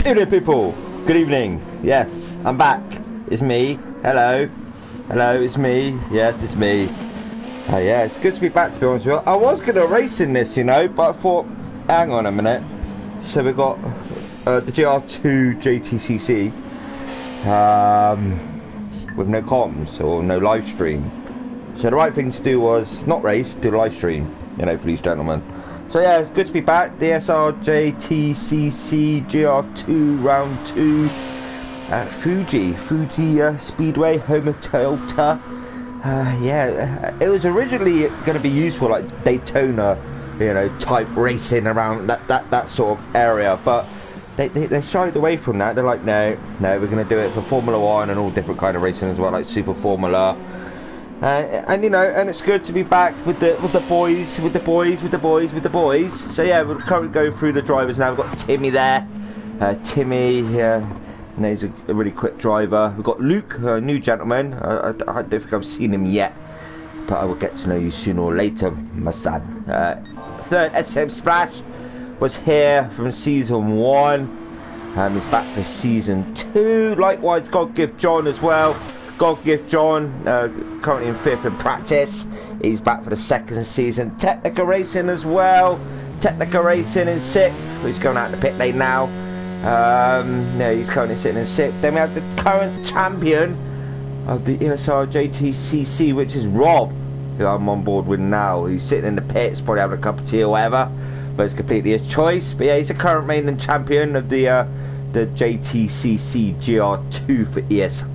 Hello people, good evening. Yes, I'm back. It's me. Hello. Hello, it's me. Yes, it's me. Yeah, it's good to be back, to be honest with you. I was going to race in this, you know, but I thought, hang on a minute. So we got the GR2 JTCC with no comms or no live stream. So the right thing to do was not race, do live stream, you know, for these gentlemen. So yeah, it's good to be back. The ESR JTCC GR2 round 2 at Fuji Speedway, home of Toyota. Yeah, it was originally going to be used for like Daytona, you know, type racing around that sort of area, but they shied away from that. They're like, no, we're going to do it for Formula 1 and all different kind of racing as well, like Super Formula. And you know, and it's good to be back with the boys. So yeah, we'll currently go through the drivers now. We've got Timmy there. Timmy, you know, he's a really quick driver. We've got Luke, a new gentleman. I don't think I've seen him yet, but I will get to know you sooner or later, my son. Third, SM Splash was here from season 1. He's back for season 2. Likewise, God Give John as well. God Give John, currently in 5th in practice. He's back for the 2nd season. Technica Racing as well. Technica Racing in 6th. He's going out in the pit lane now. No, he's currently sitting in 6th. Then we have the current champion of the ESR JTCC, which is Rob, who I'm on board with now. He's sitting in the pits, probably having a cup of tea or whatever, but it's completely his choice. But yeah, he's the current reigning champion of the JTCC GR2 for ESR.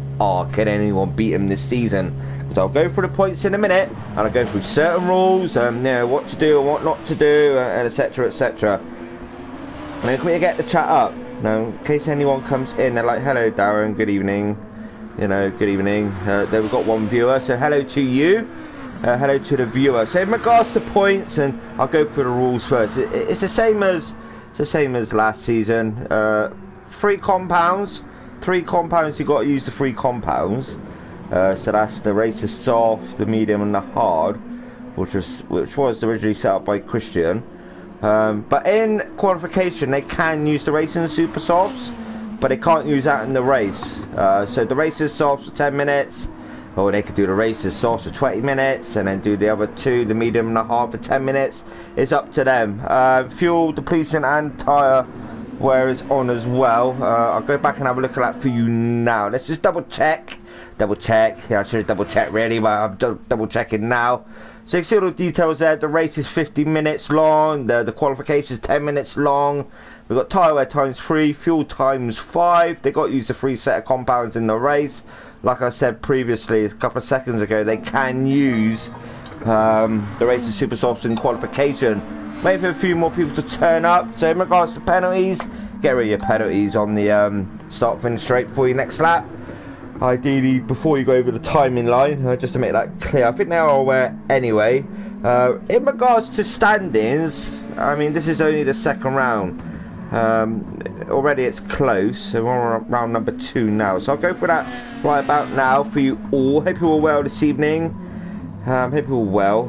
Can anyone beat him this season? Because I'll go through the points in a minute, and I'll go through certain rules, you know, what to do and what not to do, and etc, etc. And then can we get the chat up? Now, in case anyone comes in, they're like, hello Darren, good evening. You know, good evening. There we've got one viewer, so hello to you. Hello to the viewer. So in regards to points, and I'll go through the rules first. It's the same as last season. 3 compounds. 3 compounds, you got to use the 3 compounds. So that's the racer soft, the medium, and the hard, which was originally set up by Christian. But in qualification, they can use the racing super softs, but they can't use that in the race. So the racer softs for 10 minutes, or they could do the races soft for 20 minutes and then do the other two, the medium and a half, for 10 minutes. It's up to them. Fuel depletion and tyre wear is on as well. I'll go back and have a look at that for you now. Let's just double check. Yeah, I should have double checked really, but I'm double checking now. So you can see all the details there. The race is 50 minutes long, the qualification is 10 minutes long. We've got tyre wear times 3, fuel times 5. They got to use the 3 set of compounds in the race. Like I said previously, a couple of seconds ago, they can use the race of super softs in qualification. Wait for a few more people to turn up. So in regards to penalties, get rid of your penalties on the start finish straight before your next lap. Ideally before you go over the timing line, just to make that clear. I think they are aware anyway. In regards to standings, I mean, this is only the second round. Already it's close, so we're on round number 2 now. So I'll go for that right about now for you all. Hope you're all well this evening. Hope you're all well.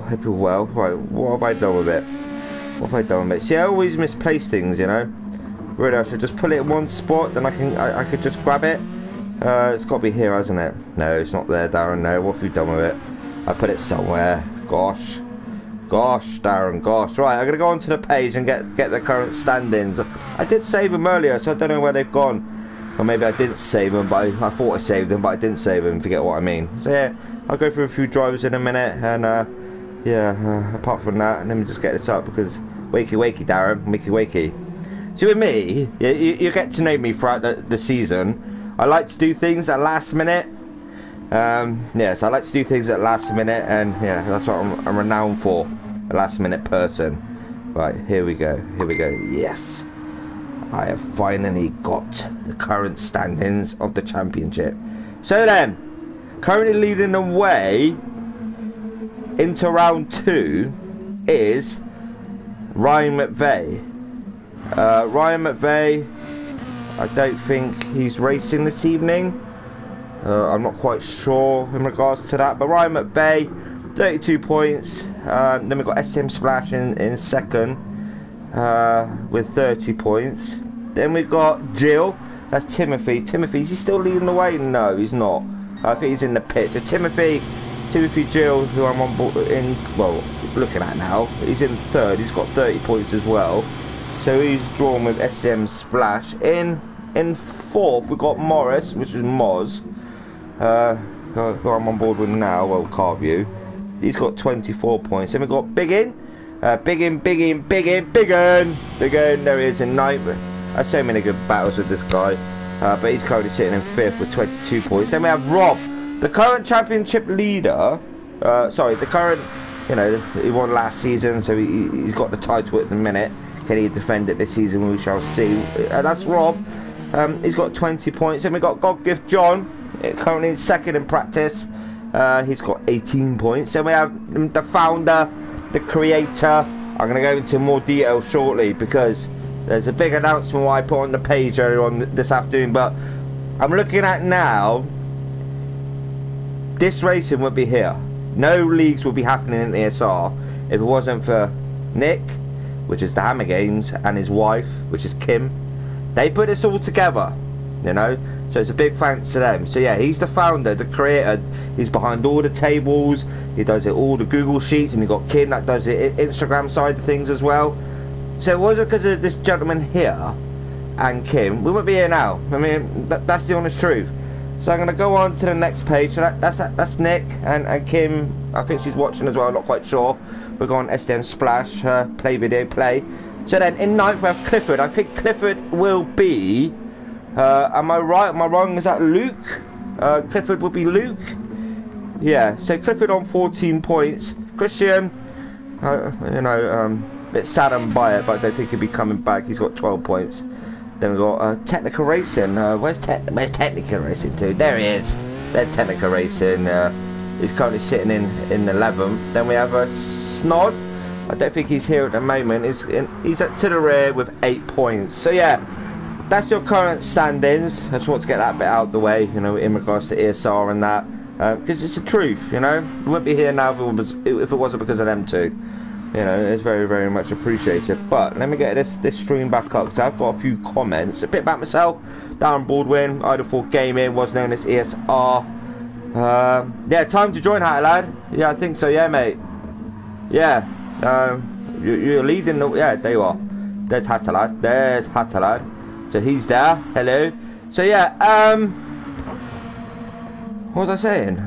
Right, what have I done with it? See, I always misplace things, you know. Really, I should just put it in one spot, then I could just grab it. It's got to be here, hasn't it? No, it's not there, Darren. No, what have you done with it? I put it somewhere. Gosh, Darren, gosh. Right, I'm gonna go onto the page and get the current standings. I did save them earlier, so I don't know where they've gone. Or maybe I didn't save them, but I thought I saved them, but I didn't save them. If you get what I mean. So yeah, I'll go through a few drivers in a minute, and yeah. Apart from that, let me just get this up because wakey, Darren, wakey. See, with me, you get to know me throughout the season. I like to do things at last minute. Yes, I like to do things at last minute, and yeah, that's what I'm renowned for, a last minute person. Right, here we go. Yes, I have finally got the current standings of the championship. So then, currently leading the way into round 2 is Ryan McVeigh. Ryan McVeigh, I don't think he's racing this evening. I'm not quite sure in regards to that, but Ryan McVeigh, 32 points. Then we've got STM Splash in second with 30 points. Then we've got Jill, that's Timothy. Is he still leading the way? No, he's not. I think he's in the pit. So Timothy Jill, who I'm on board looking at now, he's in third. He's got 30 points as well. So he's drawn with STM Splash. In fourth, we've got Morris, which is Moz, who I'm on board with now, well, Carview. He's got 24 points. Then we've got Biggin, there he is in ninth. I've so many good battles with this guy, but he's currently sitting in fifth with 22 points. Then we have Rob, the current championship leader, the current, you know, he won last season, so he's got the title at the minute. Can he defend it this season? We shall see. That's Rob. He's got 20 points. Then we got God Gift John, currently in second in practice. He's got 18 points. Then we have the founder, the creator. I'm going to go into more detail shortly because there's a big announcement I put on the page earlier on this afternoon. But I'm looking at now, this racing would be here. No leagues would be happening in ESR if it wasn't for Nick, which is the Hammer Games, and his wife, which is Kim. They put this all together, you know, so it's a big thanks to them. So yeah, he's the founder, the creator. He's behind all the tables, he does it, all the Google Sheets, and you've got Kim that does the Instagram side of things as well. So it wasn't because of this gentleman here and Kim, we wouldn't be here now. I mean, that's the honest truth. So I'm going to go on to the next page. So that's Nick and Kim. I think she's watching as well, I'm not quite sure. We're going STM Splash, play. So then in ninth we have Clifford. I think Clifford will be, am I right, am I wrong, is that Luke? Clifford will be Luke. Yeah, so Clifford on 14 points. Christian, you know, a bit saddened by it, but I don't think he'll be coming back. He's got 12 points. Then we've got Technical Racing. Where's Technical Racing to? There he is. There's Technical Racing. He's currently sitting in 11th. Then we have Snod. I don't think he's here at the moment. He's to the rear with 8 points. So yeah, that's your current standings. I just want to get that bit out of the way, you know, in regards to ESR and that, because it's the truth, you know. We wouldn't be here now if it wasn't because of them two. You know, it's very, very much appreciated. But let me get this stream back up because I've got a few comments. A bit about myself. Darren Baldwin, Idle4 Gaming, was known as ESR. Yeah, time to join, Hatter Lad. Yeah, I think so. Yeah, mate. Yeah. You're leading the... Yeah, there you are. There's Hatter Lad. There's Hatter Lad. So he's there. Hello. So yeah, what was I saying?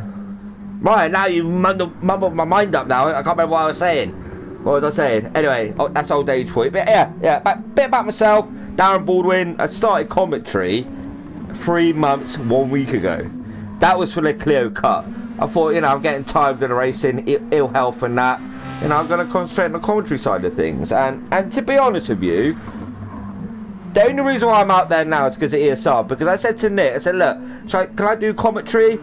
Right, now you've mumbled my mind up now. I can't remember what I was saying. What was I saying? Anyway, that's old age for you. But yeah, bit about myself. Darren Baldwin. I started commentary 3 months, 1 week ago. That was for the Clio Cup. I thought, you know, I'm getting tired of the racing, ill health and that. You know, I'm going to concentrate on the commentary side of things. And to be honest with you, the only reason why I'm out there now is because of ESR. Because I said to Nick, I said, look, can I do commentary?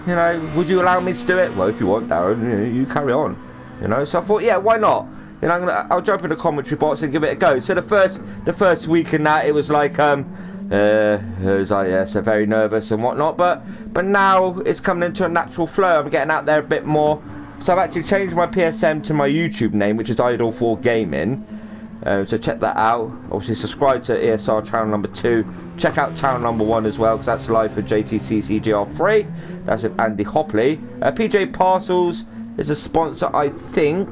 You know, would you allow me to do it? Well, if you want, Darren, you know, you carry on. You know, so I thought, yeah, why not? You know, I'll jump in the commentary box and give it a go. So the first week in that, it was like, it was like, yeah, so very nervous and whatnot. But now it's coming into a natural flow. I'm getting out there a bit more. So I've actually changed my PSM to my YouTube name, which is Idol4 Gaming. So check that out. Obviously subscribe to ESR channel number 2. Check out channel number 1 as well, because that's live for JTCC GR3. That's with Andy Hopley. PJ Parcels is a sponsor, I think.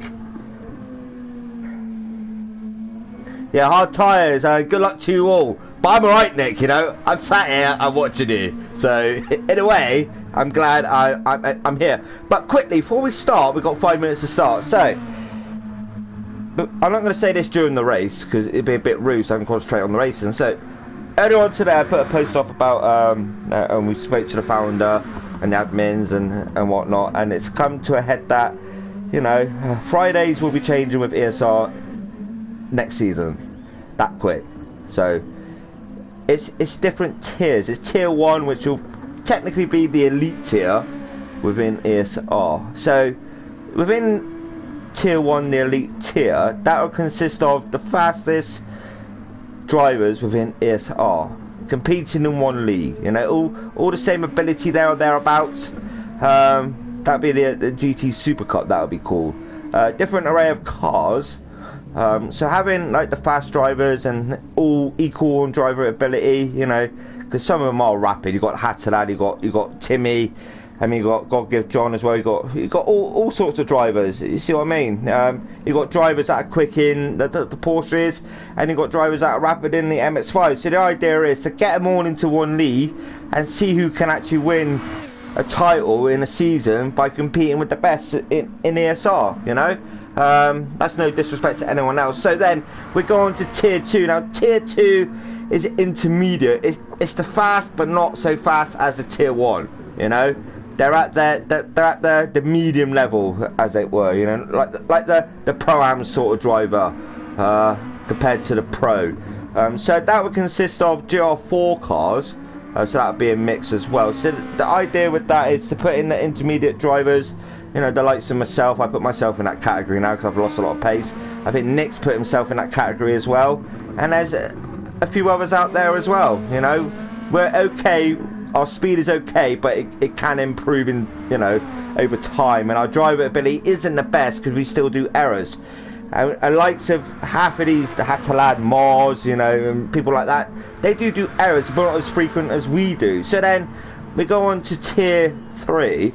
Yeah, hard tyres. Good luck to you all. But I'm alright, Nick, you know. I'm sat here, I'm watching you. So, in a way, I'm glad I'm here. But quickly, before we start, we've got 5 minutes to start. So, but I'm not going to say this during the race, because it'd be a bit rude, so I can concentrate on the racing. So, earlier on today, I put a post off about, and we spoke to the founder and the admins and whatnot, and it's come to a head that, you know, Fridays will be changing with ESR next season. That quick. So, it's different tiers. It's tier 1, which will technically be the elite tier within ESR. So, within tier 1, the elite tier, that will consist of the fastest drivers within ESR competing in one league. You know, all the same ability there or thereabouts. That'd be the GT Super Cup, that would be called. Different array of cars. So having like the fast drivers and all equal on driver ability, you know, because some of them are rapid. You got Hattalad, you got Timmy. I mean, you got God Give John as well. You got all sorts of drivers. You see what I mean? You got drivers that are quick in the Porsches, and you got drivers that are rapid in the MX-5. So the idea is to get them all into one league and see who can actually win a title in a season by competing with the best in ESR. You know, that's no disrespect to anyone else. So then we go on to tier 2. Now tier 2 is intermediate. It's the fast, but not so fast as the tier 1. You know. They're at the medium level, as it were, you know, like the Pro-Am sort of driver compared to the Pro. So that would consist of GR4 cars, so that would be a mix as well. So the idea with that is to put in the intermediate drivers, you know, the likes of myself. I put myself in that category now because I've lost a lot of pace. I think Nick's put himself in that category as well, and there's a few others out there as well. You know, we're okay. Our speed is okay, but it can improve in, you know, over time, and our driver ability isn't the best because we still do errors. And likes of half of these, the Hattalad, Mars, you know, and people like that, they do errors, but not as frequent as we do. So then we go on to tier 3,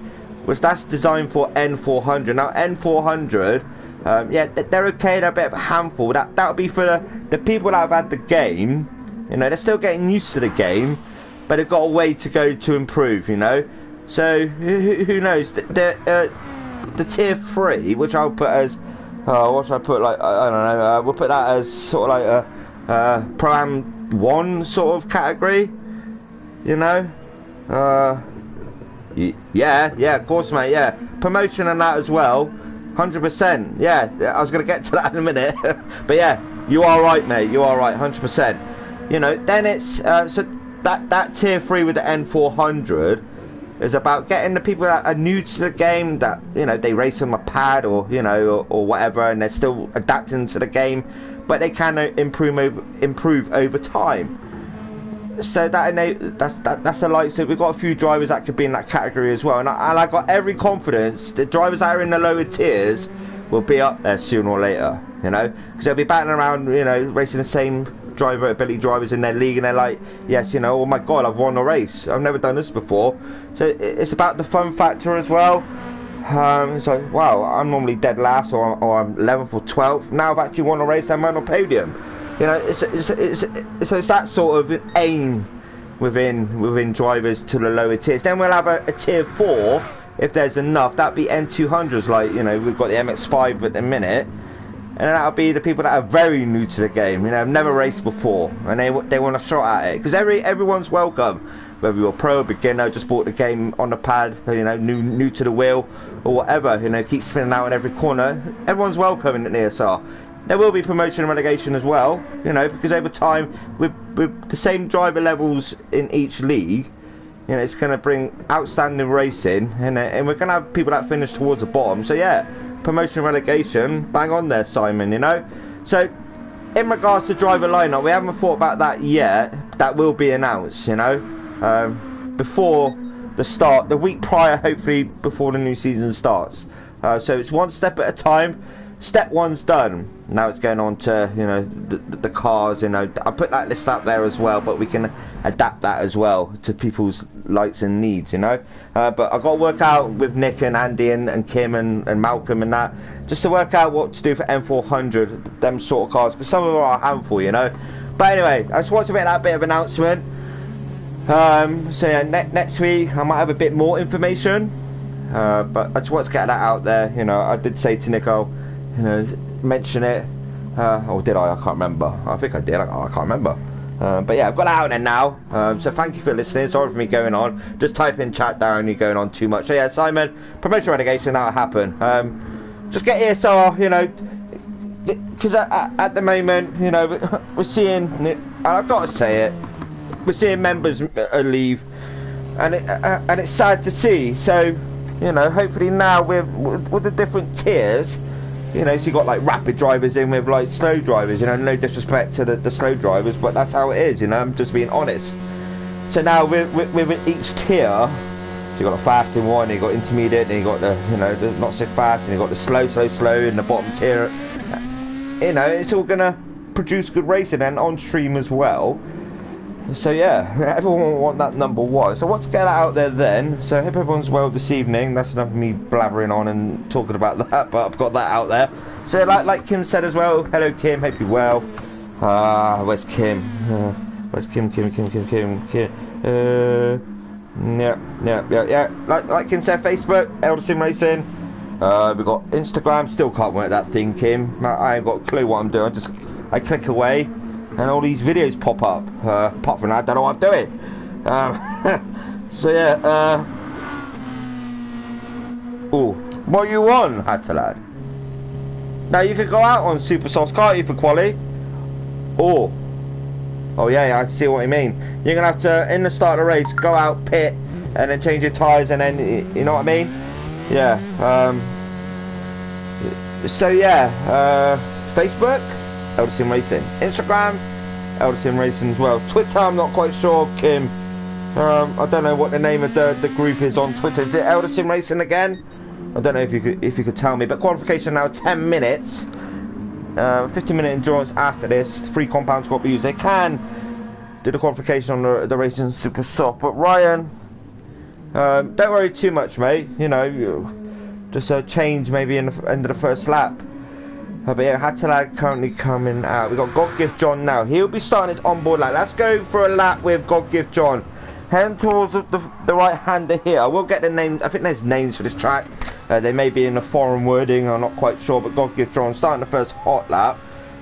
which that's designed for N400. Now N400, yeah, they're okay. They're a bit of a handful. That would be for the people that have had the game. You know, they're still getting used to the game, but they've got a way to go to improve, you know. So who knows? The tier 3, which I'll put as what should I put? Like I don't know. We'll put that as sort of like a Pro-Am 1 sort of category, you know. Yeah, of course, mate. Yeah, promotion and that as well. 100%. Yeah, I was gonna get to that in a minute, but yeah, you are right, mate. You are right, 100%. You know, then it's so. That tier 3 with the N400 is about getting the people that are new to the game, that, you know, they race on a pad or, you know, or whatever, and they're still adapting to the game, but they can improve over time. So that's a light. So we've got a few drivers that could be in that category as well, and I got every confidence the drivers that are in the lower tiers will be up there sooner or later, you know, because they'll be battling around, you know, racing the same ability drivers in their league, and they're like, yes, you know, oh my god, I've won a race. I've never done this before. So it's about the fun factor as well. So wow, I'm normally dead last, or I'm 11th or 12th. Now I've actually won a race. I'm on a podium. You know, it's that sort of aim within drivers to the lower tiers. Then we'll have a tier 4 if there's enough. That'd be N200s, like, you know, we've got the MX5 at the minute, and then that'll be the people that are very new to the game, you know, have never raced before, and they want a shot at it, because everyone's welcome, whether you're pro, beginner, just bought the game on the pad, you know, new to the wheel, or whatever, you know, keep spinning out in every corner. Everyone's welcome in the ESR. There will be promotion and relegation as well, you know, because over time, with the same driver levels in each league, you know, it's going to bring outstanding racing, and we're going to have people that finish towards the bottom. So yeah, promotion and relegation, bang on there, Simon, you know. So in regards to driver lineup, we haven't thought about that yet. That will be announced, you know, before the start, the week prior, hopefully before the new season starts. So it's one step at a time. Step 1's done. Now it's going on to, you know, the cars, you know. I put that list out there as well, but we can adapt that as well to people's likes and needs, you know. But I've got to work out with Nick and Andy and Kim and Malcolm and that, just to work out what to do for M400, them sort of cars, because some of them are a handful, you know. But anyway, I just want to make that bit of announcement. So yeah, next week I might have a bit more information, but I just want to get that out there, you know. I did say to Nick, you know, mention it, or did I can't remember. I think I did, I can't remember. But yeah, I've got that out there now. So thank you for listening. Sorry for me going on. Just type in chat down, you're going on too much. So yeah, Simon, promotion relegation, that'll happen. Just get ESR, you know, because at the moment, you know, we're seeing, and I've got to say it, we're seeing members leave, and it's sad to see. So, you know, hopefully now with the different tiers, you know, so you got like rapid drivers in with like slow drivers, you know, no disrespect to the slow drivers, but that's how it is, you know, I'm just being honest. So now with each tier, so you got the fast in one, you got intermediate, then you got the, you know, the not so fast, and you got the slow in the bottom tier. You know, it's all gonna produce good racing and on stream as well. So yeah, everyone will want that number 1. So let's get that out there then. So I hope everyone's well this evening. That's enough of me blabbering on and talking about that, but I've got that out there. So like Kim said as well, hello Kim, hope you're well. Where's Kim? Where's Kim? Yeah. Like Kim said, Facebook, Elder Sim Racing. We've got Instagram, still can't work that thing, Kim. I ain't got a clue what I'm doing. I click away, and all these videos pop up. Apart from that, I don't know what I'm doing. So yeah, ooh, what you on, Hatter lad? Now you could go out on super softs, can't you, for quali? Oh yeah, I see what you mean. You're gonna have to, in the start of the race, go out, pit, and then change your tyres, and then, you know what I mean? Yeah. So yeah, Facebook, Elder Sim Racing. Instagram, Elder Sim Racing as well. Twitter, I'm not quite sure, Kim. I don't know what the name of the group is on Twitter. Is it Elder Sim Racing again? I don't know if you could tell me. But qualification now 10 minutes. 15-minute endurance after this. 3 compounds got to be used. They can do the qualification on the racing super soft. But Ryan, don't worry too much, mate. You know, just a change maybe in the end of the first lap. But yeah, Hatalag currently coming out. We got God Gift John now. He'll be starting his onboard lap. Let's go for a lap with God Gift John. Heading towards the right hander here. I will get the names. I think there's names for this track. They may be in the foreign wording. I'm not quite sure. But God Gift John starting the first hot lap.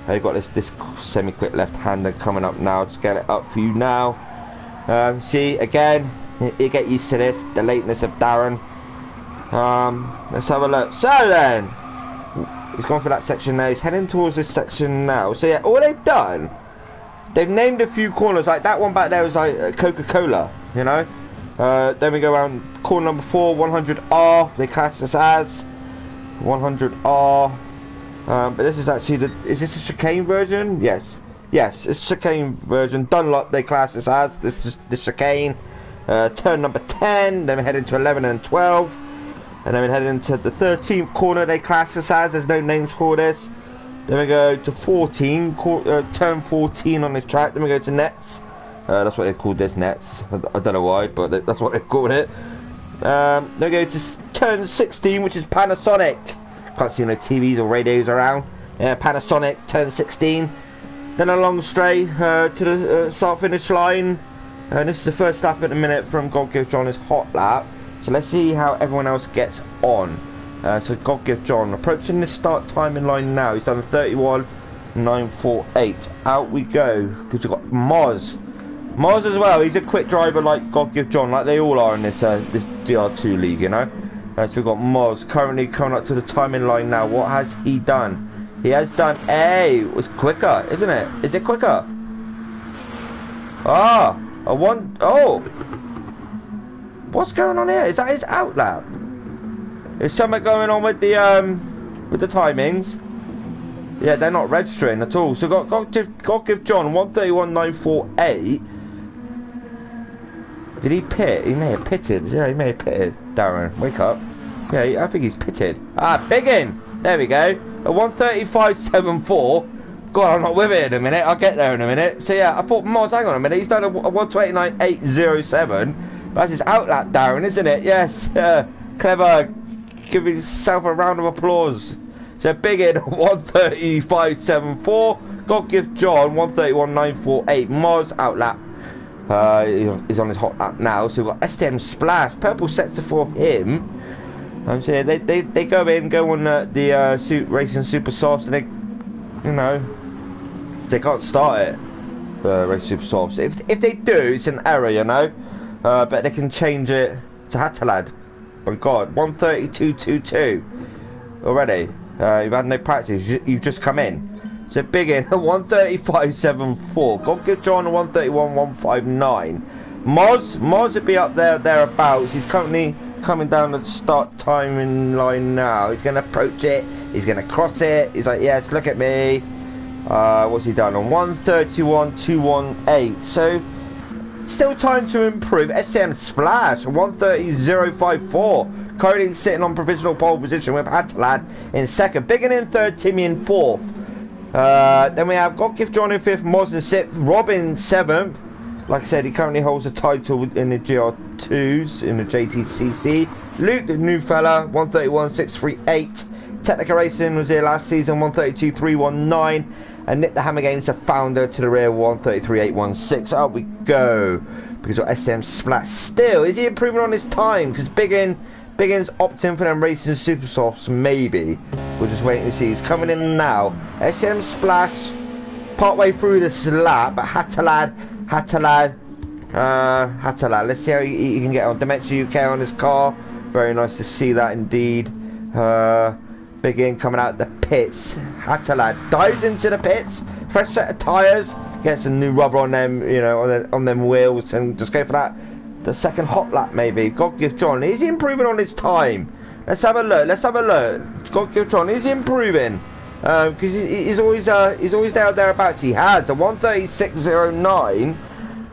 You've got this semi-quick left-hander coming up now. Just get it up for you now. See, again, you get used to this. The lateness of Darren. Let's have a look. So then, he's gone for that section there. He's heading towards this section now. So yeah, all they've done, they've named a few corners. Like that one back there was like Coca-Cola, you know. Then we go around corner number 4, 100R. They class this as 100R. But this is actually is this a chicane version? Yes, it's chicane version. Dunlop they class this as this is the chicane. Turn number 10. Then we head into 11 and 12. And then we head into the 13th corner they class this as. There's no names for this. Then we go to 14, turn 14 on this track. Then we go to nets. That's what they called this, nets. I don't know why, but that's what they called it. Then we go to turn 16, which is Panasonic. Can't see no TVs or radios around. Panasonic, turn 16. Then a long straight to the start-finish line. And this is the first lap at the minute from God Give John, his hot lap. So let's see how everyone else gets on. So God Give John approaching the start timing line now. He's done 31.948. Out we go, because we've got Moz as well. He's a quick driver like God Give John, like they all are in this this DR2 league, you know. So we've got Moz currently coming up to the timing line now. What has he done? He has done it's quicker, isn't it? Is it quicker? What's going on here? Is that his out lap? Is something going on with the timings? Yeah, they're not registering at all. So got Give John 131.948. Did he pit? He may have pitted. Yeah, he may have pitted. Darren, wake up. Yeah, I think he's pitted. Big in. There we go. A 135.74. God, I'm not with it in a minute. I'll get there in a minute. So yeah, I thought Moz, hang on a minute. He's done a 129.807. That's his out lap, Darren, isn't it? Yes. Clever. Give yourself a round of applause. So big in 135.74. God Give John 131.948. Moz out lap. He's on his hot lap now. So we've got STM Splash, purple sector for him. So yeah, they go on the Racing Super Softs, and they, you know, they can't start it. Racing Super Softs. If they do, it's an error, you know. But they can change it to Hatalad. My God, 132.22 already. You've had no practice. You've just come in. So big in 135.74. God Give John 131.159. Moz would be up thereabouts. He's currently coming down the start timing line now. He's going to approach it. He's going to cross it. He's like, yes, look at me. What's he done on 131.218? So still time to improve. STM Splash 130.054. Currently sitting on provisional pole position with Hatalad in second. Biggin in third, Timmy in fourth. Then we have God Give John in fifth, Moz in sixth, Robin seventh. Like I said, he currently holds a title in the GR2s in the JTCC. Luke, the new fella, 131.638. Technica Racing was here last season, 132.319. And Nick the Hammer Games, the founder, to the rear, 133.816. Out we go. Because of SM Splash. Still, is he improving on his time? Because Biggin's opting for them Racing Super Softs, maybe. We're just waiting to see. He's coming in now. SM Splash, partway through this lap, but Hatalad. Let's see how he can get on. Dimension UK on his car. Very nice to see that indeed. Biggin coming out the pits. Hatalad dives into the pits. Fresh set of tyres. Get some new rubber on them, you know, on them wheels, and just go for that. The second hot lap maybe. God Give John. Is he improving on his time? Let's have a look. God Give John. Is he improving? Because he's always thereabouts. He has a 136.09.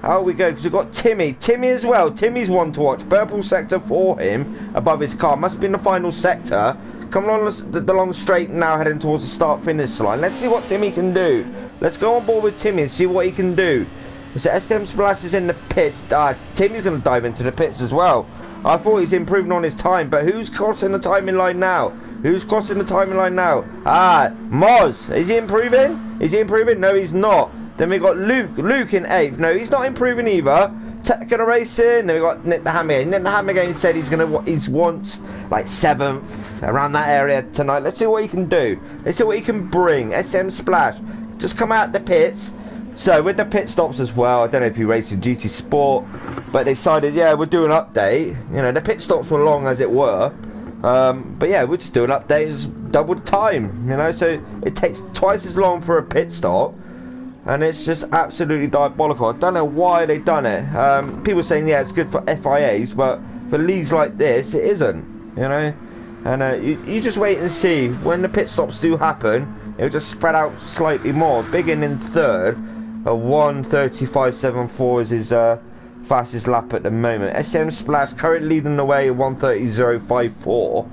How we go? Because we've got Timmy as well. Timmy's one to watch. Purple sector for him above his car. Must have been the final sector. Coming on the long straight now, heading towards the start-finish line. Let's see what Timmy can do. Let's go on board with Timmy and see what he can do. So SM Splash is in the pits. Timmy's going to dive into the pits as well. I thought he's improving on his time, but who's crossing the timing line now? Moz. Is he improving? No, he's not. Then we got Luke in 8th. No, he's not improving either. Technica Racing. Then we got Nick the Hammer. Nick the Hammer Game said he wants like 7th, around that area tonight. Let's see what he can do. Let's see what he can bring. SM Splash. Just come out the pits. So with the pit stops as well, I don't know if you raced in GT Sport, but they decided, yeah, we'll do an update. You know, the pit stops were long as it were. But yeah, we'll just do an update, just double the time, you know, so it takes twice as long for a pit stop, and it's just absolutely diabolical. I don't know why they've done it. People saying, yeah, it's good for FIAs, but for leagues like this, it isn't, you know, and you just wait and see. When the pit stops do happen, it'll just spread out slightly more. Biggin in third, a 135.74 is his fastest lap at the moment. SM Splash currently leading the way at 130.054.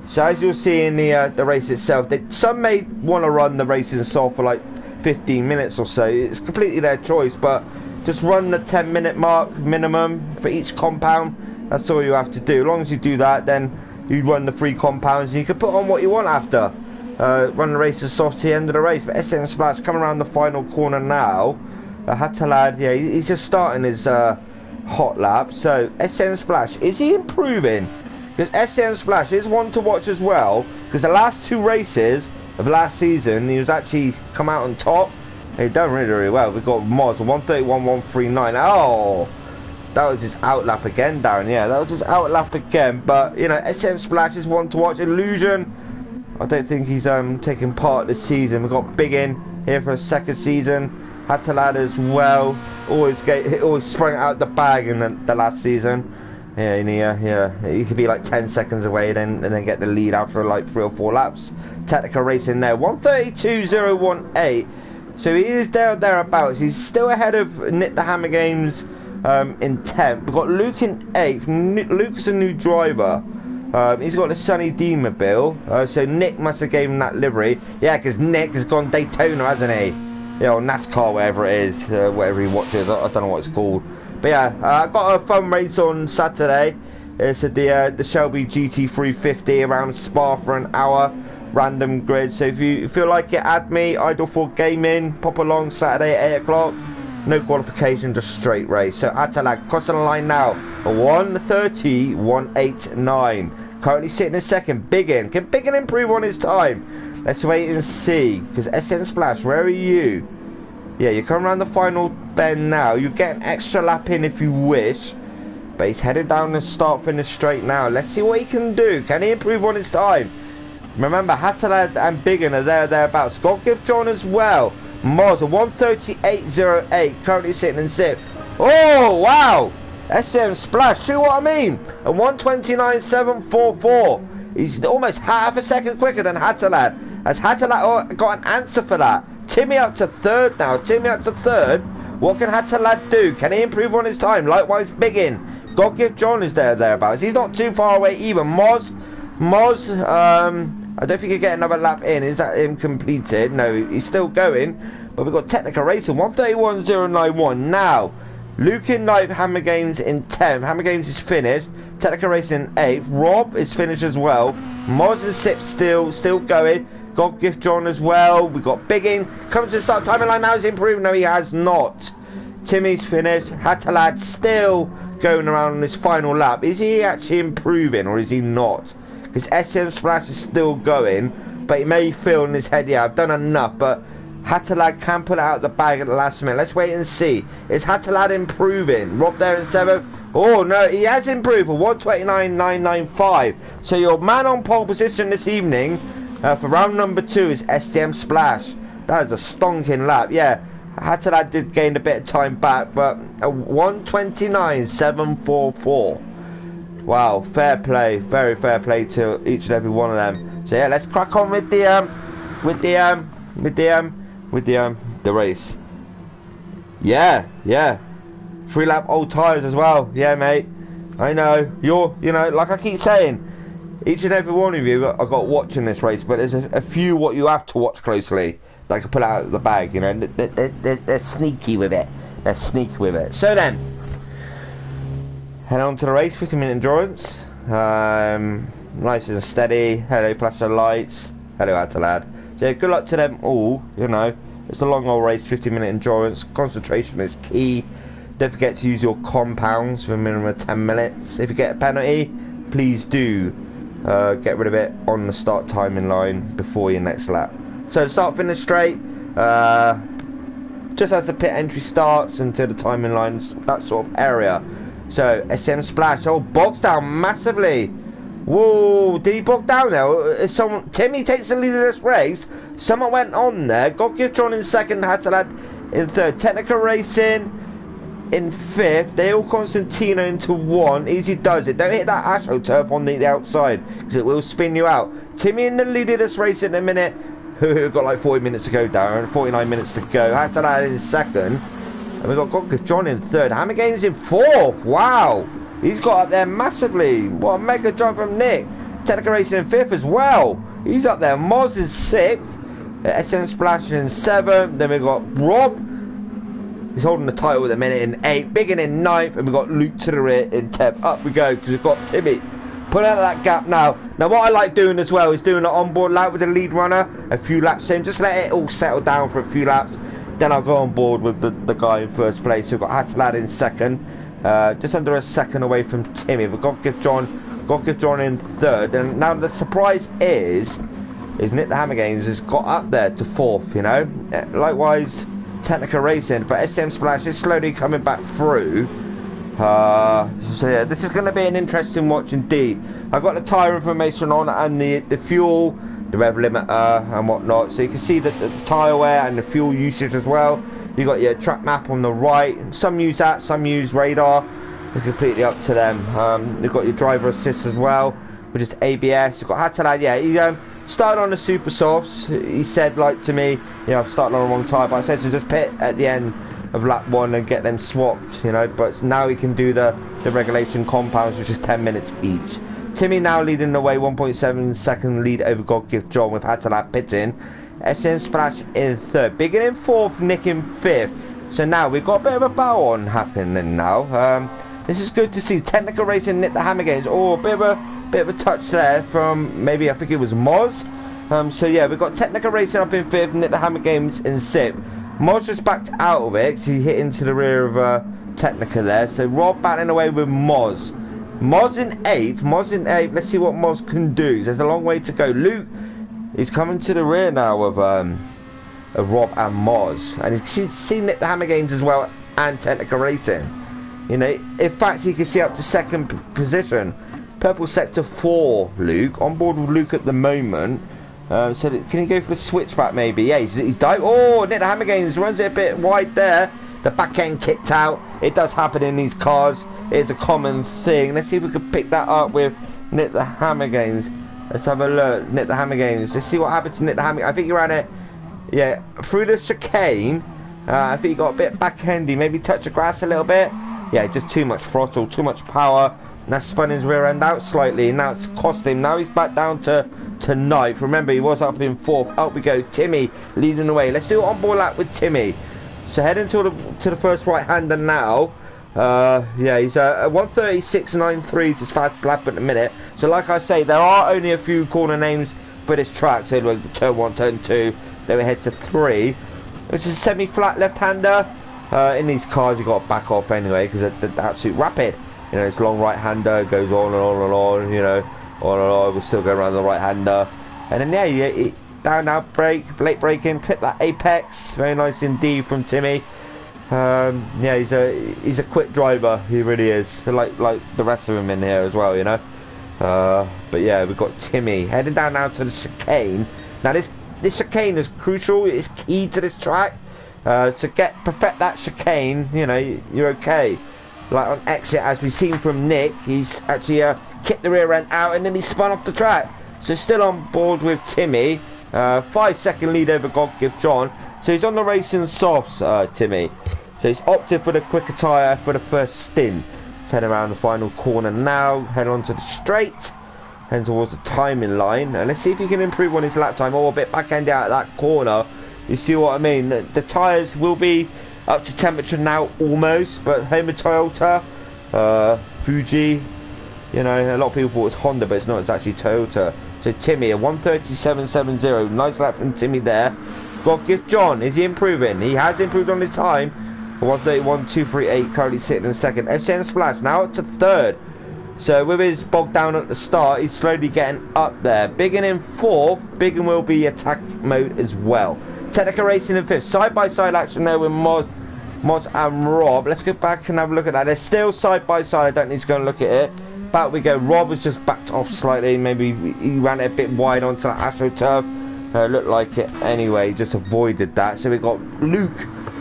So as you'll see in the race itself, some may want to run the racing stall for like 15 minutes or so. It's completely their choice, but just run the 10-minute mark minimum for each compound. That's all you have to do. As long as you do that, then you run the 3 compounds and you can put on what you want after. Run the race as soft to the end of the race. But SM Splash coming around the final corner now. Hatalad, yeah, he's just starting his hot lap. So SM Splash, is he improving? Because SM Splash is one to watch as well. Because the last 2 races of last season, he was actually come out on top. He done really, really well. We've got mods 131, 139. Oh, that was his outlap again, Darren. Yeah, that was his outlap again. But you know, SM Splash is one to watch. Illusion, I don't think he's taking part this season. We've got Big In here for a 2nd season. Hatalad as well. Always sprung out the bag in the last season. Yeah, he could be like 10 seconds away and then get the lead after like 3 or 4 laps. Technical racing there, 132.018. So he is thereabouts. He's still ahead of Nick the Hammer Games in 10th. We've got Luke in 8th. Luke's a new driver. He's got the Sunny D-Mobile. So Nick must have gave him that livery. Yeah, because Nick has gone Daytona, hasn't he? Yeah, or NASCAR, whatever it is, whatever he watches. I don't know what it's called. But yeah, I got a fun race on Saturday. It's at the Shelby GT350 around Spa for an hour. Random grid. So if you feel like it, add me, Idle4 Gaming. Pop along Saturday at 8 o'clock. No qualification, just straight race. So Atalag crossing the line now. 1:30.189. Currently sitting in 2nd. Big In. Can Big In improve on his time? Let's wait and see. Because SM Splash, where are you? Yeah, you're coming around the final bend now. You get an extra lap in if you wish. But he's headed down the start finish straight now. Let's see what he can do. Can he improve on his time? Remember, Hatalad and Biggin are thereabouts. God Give John as well. Moz, 1:38.08. Currently sitting in 6th. Oh, wow. SM Splash. See what I mean? A 1:29.744. He's almost half a second quicker than Hatalad. Has Hatalad got an answer for that? Timmy up to 3rd now. Timmy up to 3rd. What can Hatalad do? Can he improve on his time? Likewise, Biggin. God Give John is thereabouts. He's not too far away either. Moz, I don't think he'll get another lap in. Is that him completed? No, he's still going. But we've got Technical Racing, 1:31.091. Now, Luke in 9th, Hammer Games in 10th. Hammer Games is finished. Technical Racing in 8th. Rob is finished as well. Moz in 6th still going. God Gift John as well. We've got Biggin. Comes to the start timing line now. Is he improved? No, he has not. Timmy's finished. Hatalad still going around on his final lap. Is he actually improving or is he not? Because SM Splash is still going, but he may feel in his head, yeah, I've done enough, but Hatalad can pull it out the bag at the last minute. Let's wait and see. Is Hatalad improving? Rob there in 7th. Oh no, he has improved for 1:29.995. So your man on pole position this evening for round number 2 is SM Splash. That is a stonking lap. Yeah, Hatalad did gain a bit of time back, but a 1:29.744. Wow, fair play, very fair play to each and every one of them. So yeah, let's crack on with the race. Yeah. 3 lap old tyres as well. Yeah, mate. I know you know, like I keep saying, each and every one of you I've got watching this race, but there's a few what you have to watch closely. Like I pull out of the bag, you know, they're sneaky with it. They're sneaky with it. So then, head on to the race, 50-minute endurance. Nice and steady. Hello, Plaster Lights. Hello, Atalad. So good luck to them all. You know, it's a long old race, 50-minute endurance. Concentration is key. Don't forget to use your compounds for a minimum of 10 minutes. If you get a penalty, please do get rid of it on the start timing line before your next lap. So start finish straight. Just as the pit entry starts into the timing lines, that sort of area. So SM Splash, bogs down massively. Whoa, did he bog down there? Timmy takes the lead of this race. Someone went on there. Got Gitron in 2nd, Hatalad in 3rd. Technical Racing in 5th. Dale Constantino into 1. Easy does it. Don't hit that AstroTurf on the outside, because it will spin you out. Timmy in the lead of this race in a minute. Who got like 40 minutes to go, Darren. 49 minutes to go. Hatalad in 2nd. And we've got John in 3rd. Hammer Games in 4th. Wow. He's got up there massively. What a mega jump from Nick. Technical Racing in 5th as well. He's up there. Moz is 6th. SM Splash in 7th. Then we've got Rob. He's holding the title at the minute in 8th. Biggin in 9th. And we've got Luke to the rear in 10th. Up we go because we've got Timmy. Put out of that gap now. Now what I like doing as well is doing an onboard lap with the lead runner. A few laps in. Just let it all settle down for a few laps. Then I'll go on board with the guy in 1st place. So we've got Hatalad in 2nd. Just under a second away from Timmy. We've got Give John in 3rd. And now the surprise is Nick the Hammer Games has got up there to 4th, you know. Likewise, Technica Racing. But SM Splash is slowly coming back through. So yeah, this is going to be an interesting watch indeed. I've got the tyre information on and the fuel, the rev limiter and whatnot. So you can see the tyre wear and the fuel usage as well. You got your track map on the right. Some use that, some use radar. It's completely up to them. You've got your driver assist as well, which is ABS. You've got Hatalad. Yeah, he started on the super softs. He said like to me, you know, I've started on the wrong tyre, but I said to just pit at the end of lap 1 and get them swapped, you know. But now he can do the regulation compounds, which is 10 minutes each. Timmy now leading the way, 1.7 second lead over God Gift John with Hatalad pitting. SM Splash in 3rd, Biggin in 4th, Nick in 5th. So now we've got a bit of a battle on happening now. This is good to see. Technical Racing, Nick the Hammer Games. Oh, a bit of a touch there from maybe, I think it was Moz. So yeah, we've got Technical Racing up in 5th, Nick the Hammer Games in 6th. Moz just backed out of it, so he hit into the rear of Technica there. So Rob battling away with Moz. Moz in 8th. Let's see what Moz can do. There's a long way to go. Luke is coming to the rear now of Rob and Moz. And he's seen Nick the Hammer Games as well and Technica Racing. You know, in fact, he can see up to 2nd position. Purple sector 4, Luke. On board with Luke at the moment. So can he go for a switchback maybe? Yeah, he's dived. Oh, Nick the Hammer Games runs it a bit wide there. The back end kicked out. It does happen in these cars. It's a common thing. Let's see if we can pick that up with Nick the Hammer Games. Let's have a look. Nick the Hammer Games. Let's see what happened to Nick the Hammer. I think he ran it, yeah, through the chicane. I think he got a bit back-endy. Maybe touch the grass a little bit. Yeah, just too much throttle, too much power. And that spun his rear end out slightly. Now it's cost him. Now he's back down to 9th. Remember, he was up in 4th. Up we go. Timmy leading the way. Let's do an on-board lap with Timmy. So heading to the first right-hander now. Yeah, he's a 1:36.93 is his fastest lap at the minute. So like I say, there are only a few corner names for this track. So turn 1, turn 2. Then we head to 3, which is a semi-flat left-hander. In these cars, you've got to back off anyway because they're absolute rapid. You know, it's long right-hander, goes on and on and on, you know, on and on. We'll still go around the right-hander. And then, yeah, down now, late braking, clip that apex. Very nice indeed from Timmy. Yeah, he's a quick driver. He really is. Like the rest of them in here as well, you know. But yeah, we've got Timmy heading down now to the chicane. Now this chicane is crucial. It's key to this track. To perfect that chicane, you know, you're okay. Like on exit, as we've seen from Nick, he's actually kicked the rear end out and then he spun off the track. So still on board with Timmy. 5-second lead over God Gift John. So he's on the racing softs, Timmy. So he's opted for the quicker tyre for the first stint. Let's head around the final corner now. Head on to the straight. Head towards the timing line. And let's see if he can improve on his lap time. Oh, a bit back end out at that corner. You see what I mean? The tyres will be up to temperature now almost. But home of Toyota, Fuji. You know, a lot of people thought it was Honda, but it's not. It's actually Toyota. So Timmy, a 1:37.70. Nice lap from Timmy there. God Gift John, is he improving? He has improved on his time. 1:31.238, currently sitting in 2nd. FCN Splash now up to 3rd. So with his bog down at the start, he's slowly getting up there. Biggin in 4th. Biggin will be attack mode as well. Technica Racing in 5th. Side-by-side action there with Moz and Rob. Let's go back and have a look at that. They're still side-by-side. I don't need to go and look at it. Back we go. Rob has just backed off slightly. Maybe he ran it a bit wide onto the AstroTurf. Looked like it anyway. Just avoided that. So we got Luke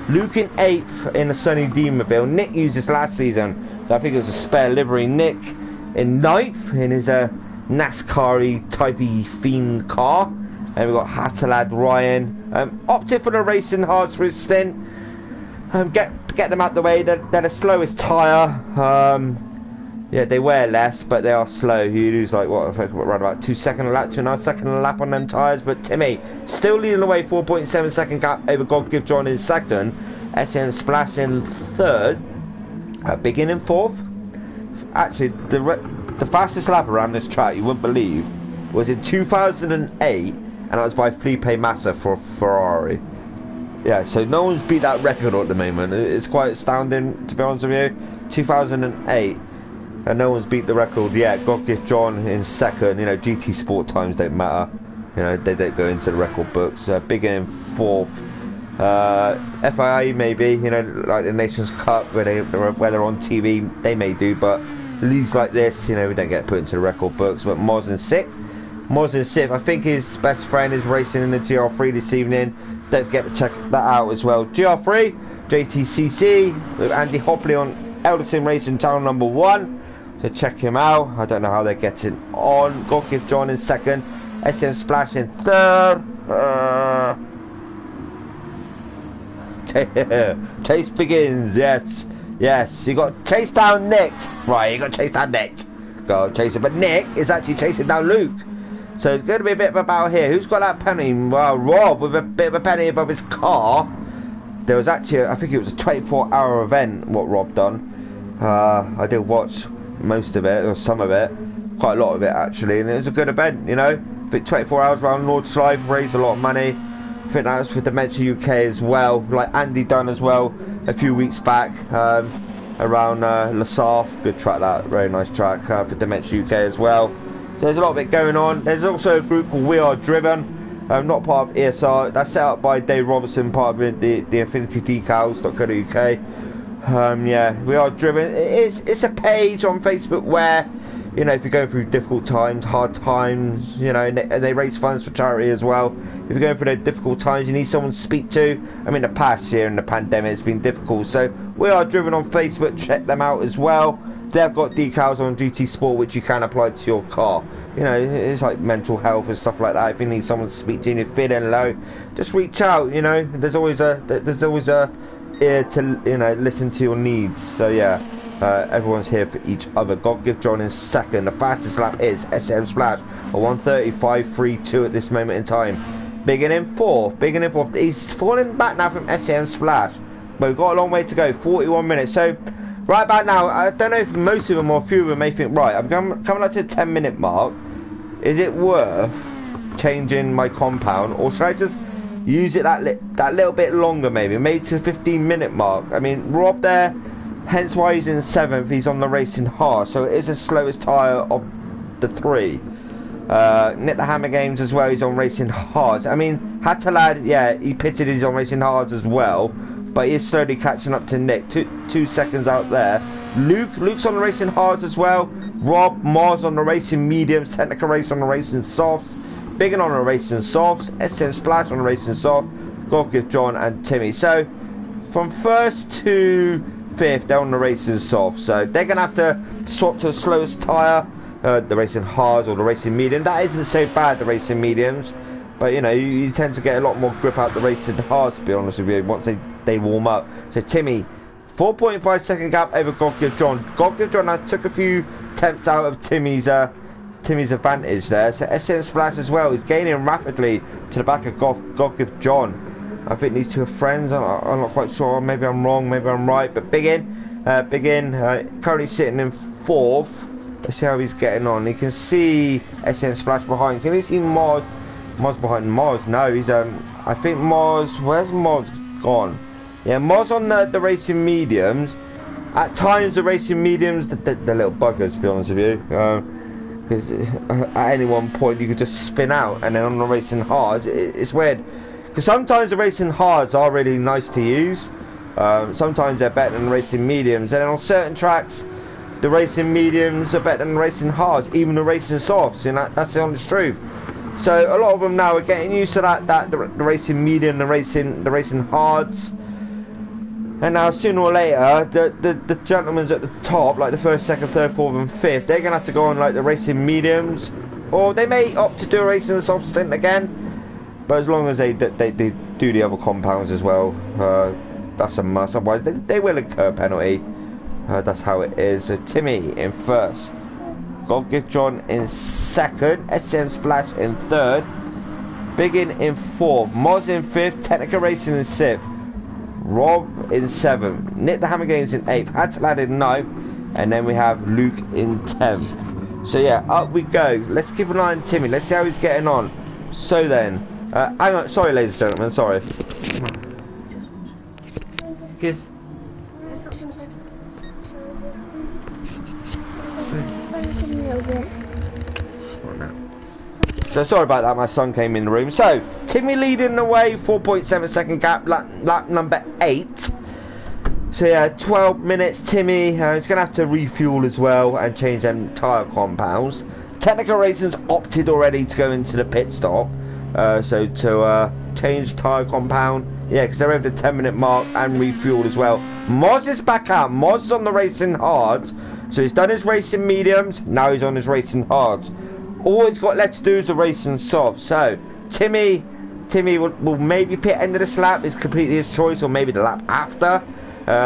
in 8th in the Sunny D-Mobile. Nick used this last season, so I think it was a spare livery. Nick in 9th in his NASCAR-y typey themed car. And we've got Hatalad Ryan. Opted for the racing hards for his stint. Get them out the way. They're the slowest tyre. Yeah, they wear less, but they are slow. You lose like what, I think around about 2 seconds a lap, 2.5 seconds a lap on them tyres. But Timmy still leading the way, 4.7 second gap over God Give John in second, SM Splash in third, Begin in fourth. Actually, the fastest lap around this track, you wouldn't believe, was in 2008, and that was by Felipe Massa for Ferrari. Yeah, so no one's beat that record at the moment. It's quite astounding, to be honest with you. 2008. And no one's beat the record yet. God Give John in second. You know, GT Sport times don't matter. You know, they don't go into the record books. Begin in fourth. FIA maybe, you know, like the Nations Cup where they're on TV, they may do, but leagues like this, you know, we don't get put into the record books. But Moz in sixth. I think his best friend is racing in the GR3 this evening. Don't forget to check that out as well. GR3, JTCC with Andy Hopley on Elderson Racing channel number 1. So check him out. I don't know how they're getting on. God Give John in second. SM Splash in third. Chase begins. Yes. You got to chase down Nick. Right, you got to chase down Nick. Go chase him. But Nick is actually chasing down Luke. So it's going to be a bit of a battle here. Who's got that penny? Well, Rob with a bit of a penny above his car. There was actually, I think it was a 24-hour event, what Rob done. I did watch most of it, or some of it, quite a lot of it actually, and it was a good event, you know. I think 24 hours around Nordschleife, raised a lot of money. I think that was for Dementia UK as well, like Andy done as well a few weeks back, around Le Sarf. Good track, that, very nice track for Dementia UK as well. So there's a lot of it going on. There's also a group called We Are Driven, not part of ESR, that's set up by Dave Robertson, part of the Infinity Decals.co.uk. Yeah, We Are Driven. It's a page on Facebook where, you know, if you're going through difficult times, hard times, you know, and they raise funds for charity as well. If you're going through those difficult times, you need someone to speak to. I mean, the past year and the pandemic has been difficult, so We Are Driven on Facebook. Check them out as well. They've got decals on GT Sport which you can apply to your car. You know, it's like mental health and stuff like that. If you need someone to speak to and you're feeling low, just reach out. You know, there's always a ear to, you know, listen to your needs. So yeah, everyone's here for each other. God Give John in second. The fastest lap is SM Splash, a 1:35.32 at this moment in time. Begin in fourth. He's falling back now from SM Splash, but we've got a long way to go. 41 minutes. So right about now, I don't know if most of them or a few of them may think, right, I'm coming up to the 10-minute mark. Is it worth changing my compound, or should I just use it that little bit longer, maybe to the 15-minute mark? I mean, Rob there, hence why he's in 7th, he's on the racing hard, so it is the slowest tyre of the 3. Nick the Hammer Games as well, he's on racing hard. I mean, Hatalad, yeah, he pitted, he's on racing hard as well, but he is slowly catching up to Nick, two seconds out there. Luke's on the racing hard as well. Rob, Mars on the racing mediums, Technica Race on the racing softs, Biggin on the racing softs, SM Splash on the racing soft, God Give John and Timmy. So from 1st to 5th, they're on the racing soft. So they're going to have to swap to the slowest tyre, the racing hards or the racing medium. That isn't so bad, the racing mediums, but you know, you tend to get a lot more grip out the racing hards, to be honest with you, once they warm up. So Timmy, 4.5 second gap over God Give John. God Give John has took a few attempts out of Timmy's advantage there. So SM Splash as well is gaining rapidly to the back of God Give John. I think these two are friends. I'm not quite sure. Maybe I'm wrong. Maybe I'm right. But Begin currently sitting in 4th. Let's see how he's getting on. You can see SM Splash behind. Can you see Mars behind Mars? No, he's I think Mars. Where's Mars gone? Yeah, Mars on the racing mediums. At times the racing mediums, the little buggers, to be honest with you. Because at any one point you could just spin out, and then on the racing hards, it's weird. Because sometimes the racing hards are really nice to use. Sometimes they're better than the racing mediums, and then on certain tracks, the racing mediums are better than the racing hards, even the racing softs. You know, that's the honest truth. So a lot of them now are getting used to the racing medium, the racing hards. And now sooner or later, the gentlemen's at the top, like the 1st, 2nd, 3rd, 4th and 5th, they're going to have to go on like the racing mediums, or they may opt to do a racing soft stint again, but as long as they do the other compounds as well, that's a must. Otherwise they will incur a penalty. That's how it is. So Timmy in first, God Give John in second, SCM Splash in third, Biggin in fourth, Moz in fifth, Technica Racing in sixth, Rob in seventh, Nick the Hammer Games in eighth, Hatalad in ninth, and then we have Luke in 10th. So yeah, up we go. Let's keep an eye on Timmy. Let's see how he's getting on. So then, hang on. Sorry, ladies and gentlemen. Sorry. Kiss. So sorry about that, my son came in the room. So, Timmy leading the way, 4.7 second gap, lap number 8. So yeah, 12 minutes, Timmy. He's going to have to refuel as well and change them tyre compounds. Technical Racing's opted already to go into the pit stop. So to change tyre compound, yeah, because they're over the 10-minute mark, and refuel as well. Moz is back out. Moz is on the racing hards. So he's done his racing mediums, now he's on his racing hards. All he's got left to do is the racing soft. So Timmy will maybe pit end of this lap. It's completely his choice, or maybe the lap after.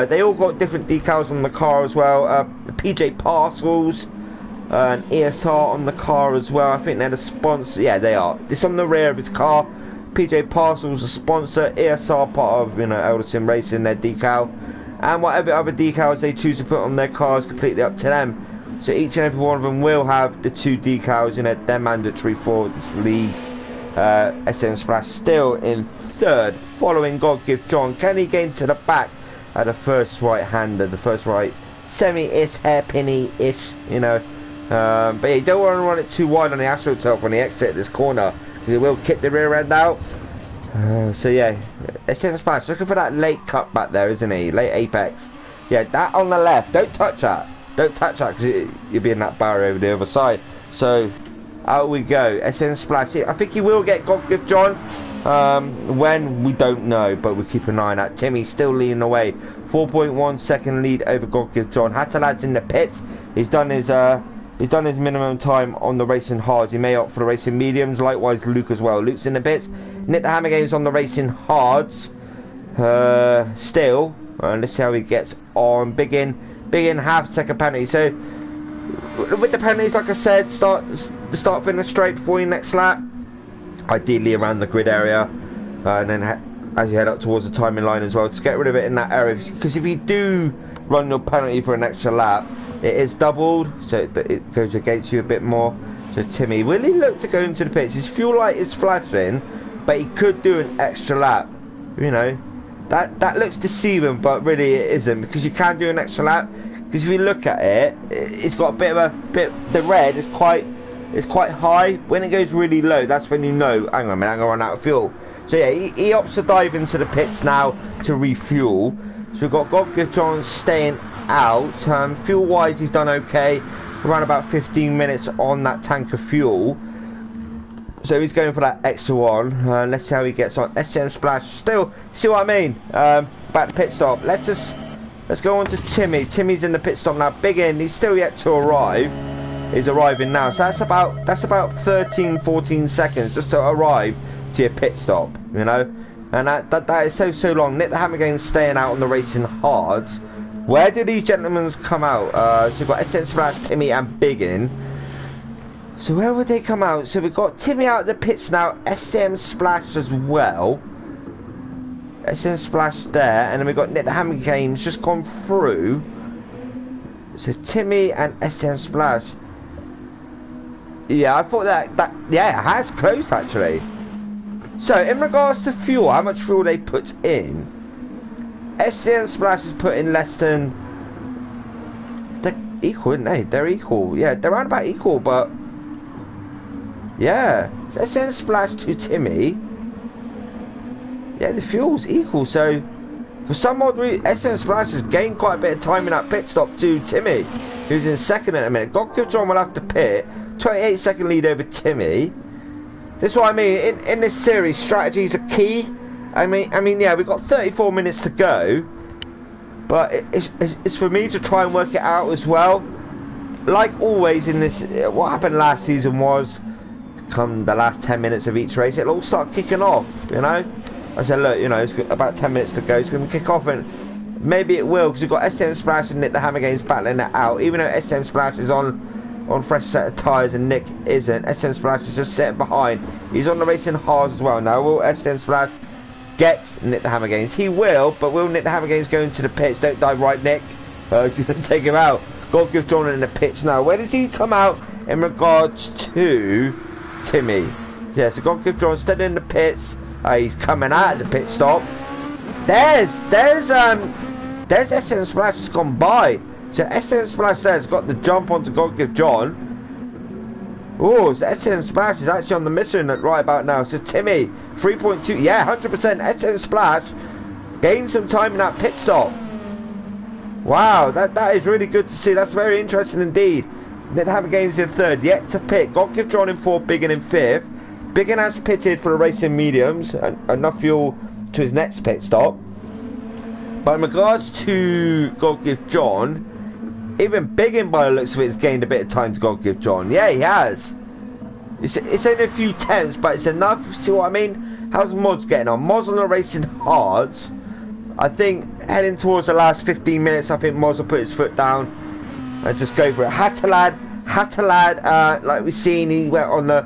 They all got different decals on the car as well. PJ Parcels, an ESR on the car as well. I think they're the sponsor. Yeah, they are. It's on the rear of his car. PJ Parcels, a sponsor. ESR, part of Elderson Racing, their decal. And whatever other decals they choose to put on their cars, completely up to them. So each and every one of them will have the 2 decals, they're mandatory for this league. SM Splash still in third, following God Give John. Can he get into the back at the first right-hander, the first right semi-ish, hairpinny-ish, But yeah, you don't want to run it too wide on the AstroTurf when he exits this corner, because it will kick the rear end out. So yeah, SM Splash looking for that late cut back there, isn't he? Late apex. Yeah, that on the left. Don't touch that. Don't touch that, because you'll be in that barrier over the other side. So out we go. SM Splash. I think he will get God Give John. When we don't know, but we keep an eye on that. Timmy still leading away. 4.1 second lead over God Give John. Hatalad's in the pits. He's done his minimum time on the racing hards. He may opt for the racing mediums. Likewise, Luke as well. Luke's in the pits. Nick the Hammer Games on the racing hards. Still, let's see how he gets on. Biggin half-second penalty. So with the penalties, like I said, start finish straight before your next lap. Ideally around the grid area, and then as you head up towards the timing line as well, to get rid of it in that area. Because if you do run your penalty for an extra lap, it is doubled, so it goes against you a bit more. So Timmy, will he look to go into the pits? His fuel light is flashing, but he could do an extra lap. That looks deceiving, but really it isn't, because you can do an extra lap. Because if you look at it, it's got the red is quite high. When it goes really low, that's when you know, hang on a minute, I'm going to run out of fuel. So yeah, he opts to dive into the pits now to refuel. So we've got God Give John staying out. Fuel wise, he's done okay, around about 15 minutes on that tank of fuel. So he's going for that extra one. Let's see how he gets on. SM Splash still, see what I mean, about the pit stop. Let's go on to Timmy. Timmy's in the pit stop now. Biggin, he's still yet to arrive. He's arriving now, so that's about 13-14 seconds just to arrive to your pit stop, and that is so long. Nick the Hammer Games staying out on the racing hards. Where do these gentlemen come out? So we've got SM Splash, Timmy and Biggin. So where would they come out? So we've got Timmy out of the pits now, SM Splash as well. SM Splash there, and then we've got Nick the Hammer Games just gone through. So Timmy and SM Splash. Yeah, I thought that yeah, it has closed actually. So in regards to fuel, how much fuel they put in, SM Splash has put in less than, they're equal, isn't they? They're equal. Yeah, they're around about equal, but yeah, SM Splash to Timmy, yeah, the fuel's equal. So for some odd reason, SM Splash has gained quite a bit of time in that pit stop to Timmy, who's in second in a minute. God Give John will have to pit. 28 second lead over Timmy. This is what I mean. In this series, strategies are key. I mean, yeah, we've got 34 minutes to go, but it's for me to try and work it out as well. Like always in this, what happened last season was, come the last 10 minutes of each race, it'll all start kicking off. I said, look, it's about 10 minutes to go. It's going to kick off, and Maybe it will, because we've got SM Splash and Nick the Hammer Games battling it out. Even though SM Splash is on fresh set of tyres and Nick isn't, SM Splash is just sitting behind. He's on the racing hard as well. Now, will SM Splash get Nick the Hammer Games? He will, but will Nick the Hammer Games go into the pits? Don't die right, Nick. He's going to take him out. God give John in the pitch now. Where does he come out in regards to Timmy? Yeah, so God give John standing in the pits. He's coming out of the pit stop. There's SM Splash has gone by. So SM Splash there's got the jump onto God give John. Oh, so SM Splash is actually on the mission right about now. So Timmy, 3.2, yeah, 100% SM Splash gained some time in that pit stop. Wow, that is really good to see. That's very interesting indeed. Nick the Hammer Games in third, yet to pit. God give John in fourth, Biggin in fifth. Biggin has pitted for the racing mediums, enough fuel to his next pit stop. But in regards to God give John, even Biggin by the looks of it has gained a bit of time to God give John. Yeah, he has. It's only a few tenths, but it's enough. See what I mean? How's Mods getting on? Mods on the racing hards. I think heading towards the last 15 minutes, I think Moz will put his foot down and just go for it. Hattalad, like we've seen, he went on the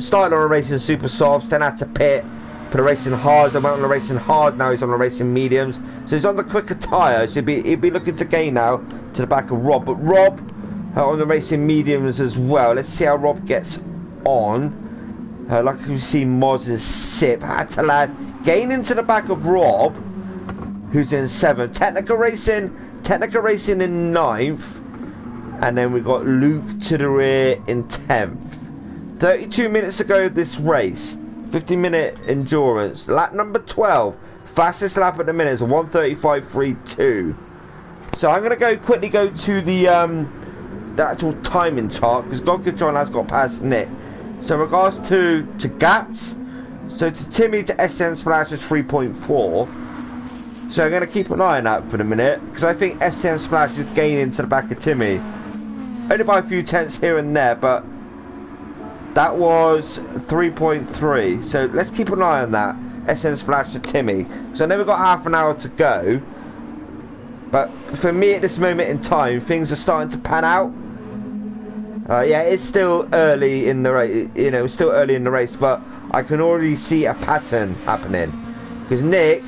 started on the racing super softs, then had to pit for the racing hards. I went on the racing hard, now he's on the racing mediums. So he's on the quicker tyres. He'd be looking to gain now to the back of Rob. But Rob on the racing mediums as well. Let's see how Rob gets on. Like we've seen Moz and Sip. Hattalad gaining to the back of Rob, who's in 7th. Technica Racing in 9th. And then we've got Luke to the rear in 10th. 32 minutes ago this race. 50-minute endurance. Lap number 12. Fastest lap at the minute is a 1:35.32. So I'm going to quickly go to the actual timing chart, because God give John has got past Nick. So in regards to gaps, so to Timmy to SM Splash is 3.4. So I'm going to keep an eye on that for the minute, because I think SM Splash is gaining to the back of Timmy. Only by a few tenths here and there, but that was 3.3. So let's keep an eye on that. SM Splash to Timmy. So I know we've got half an hour to go. But for me at this moment in time, things are starting to pan out. Yeah, it's still early in the race. You know, it's still early in the race, but I can already see a pattern happening. Because Nick,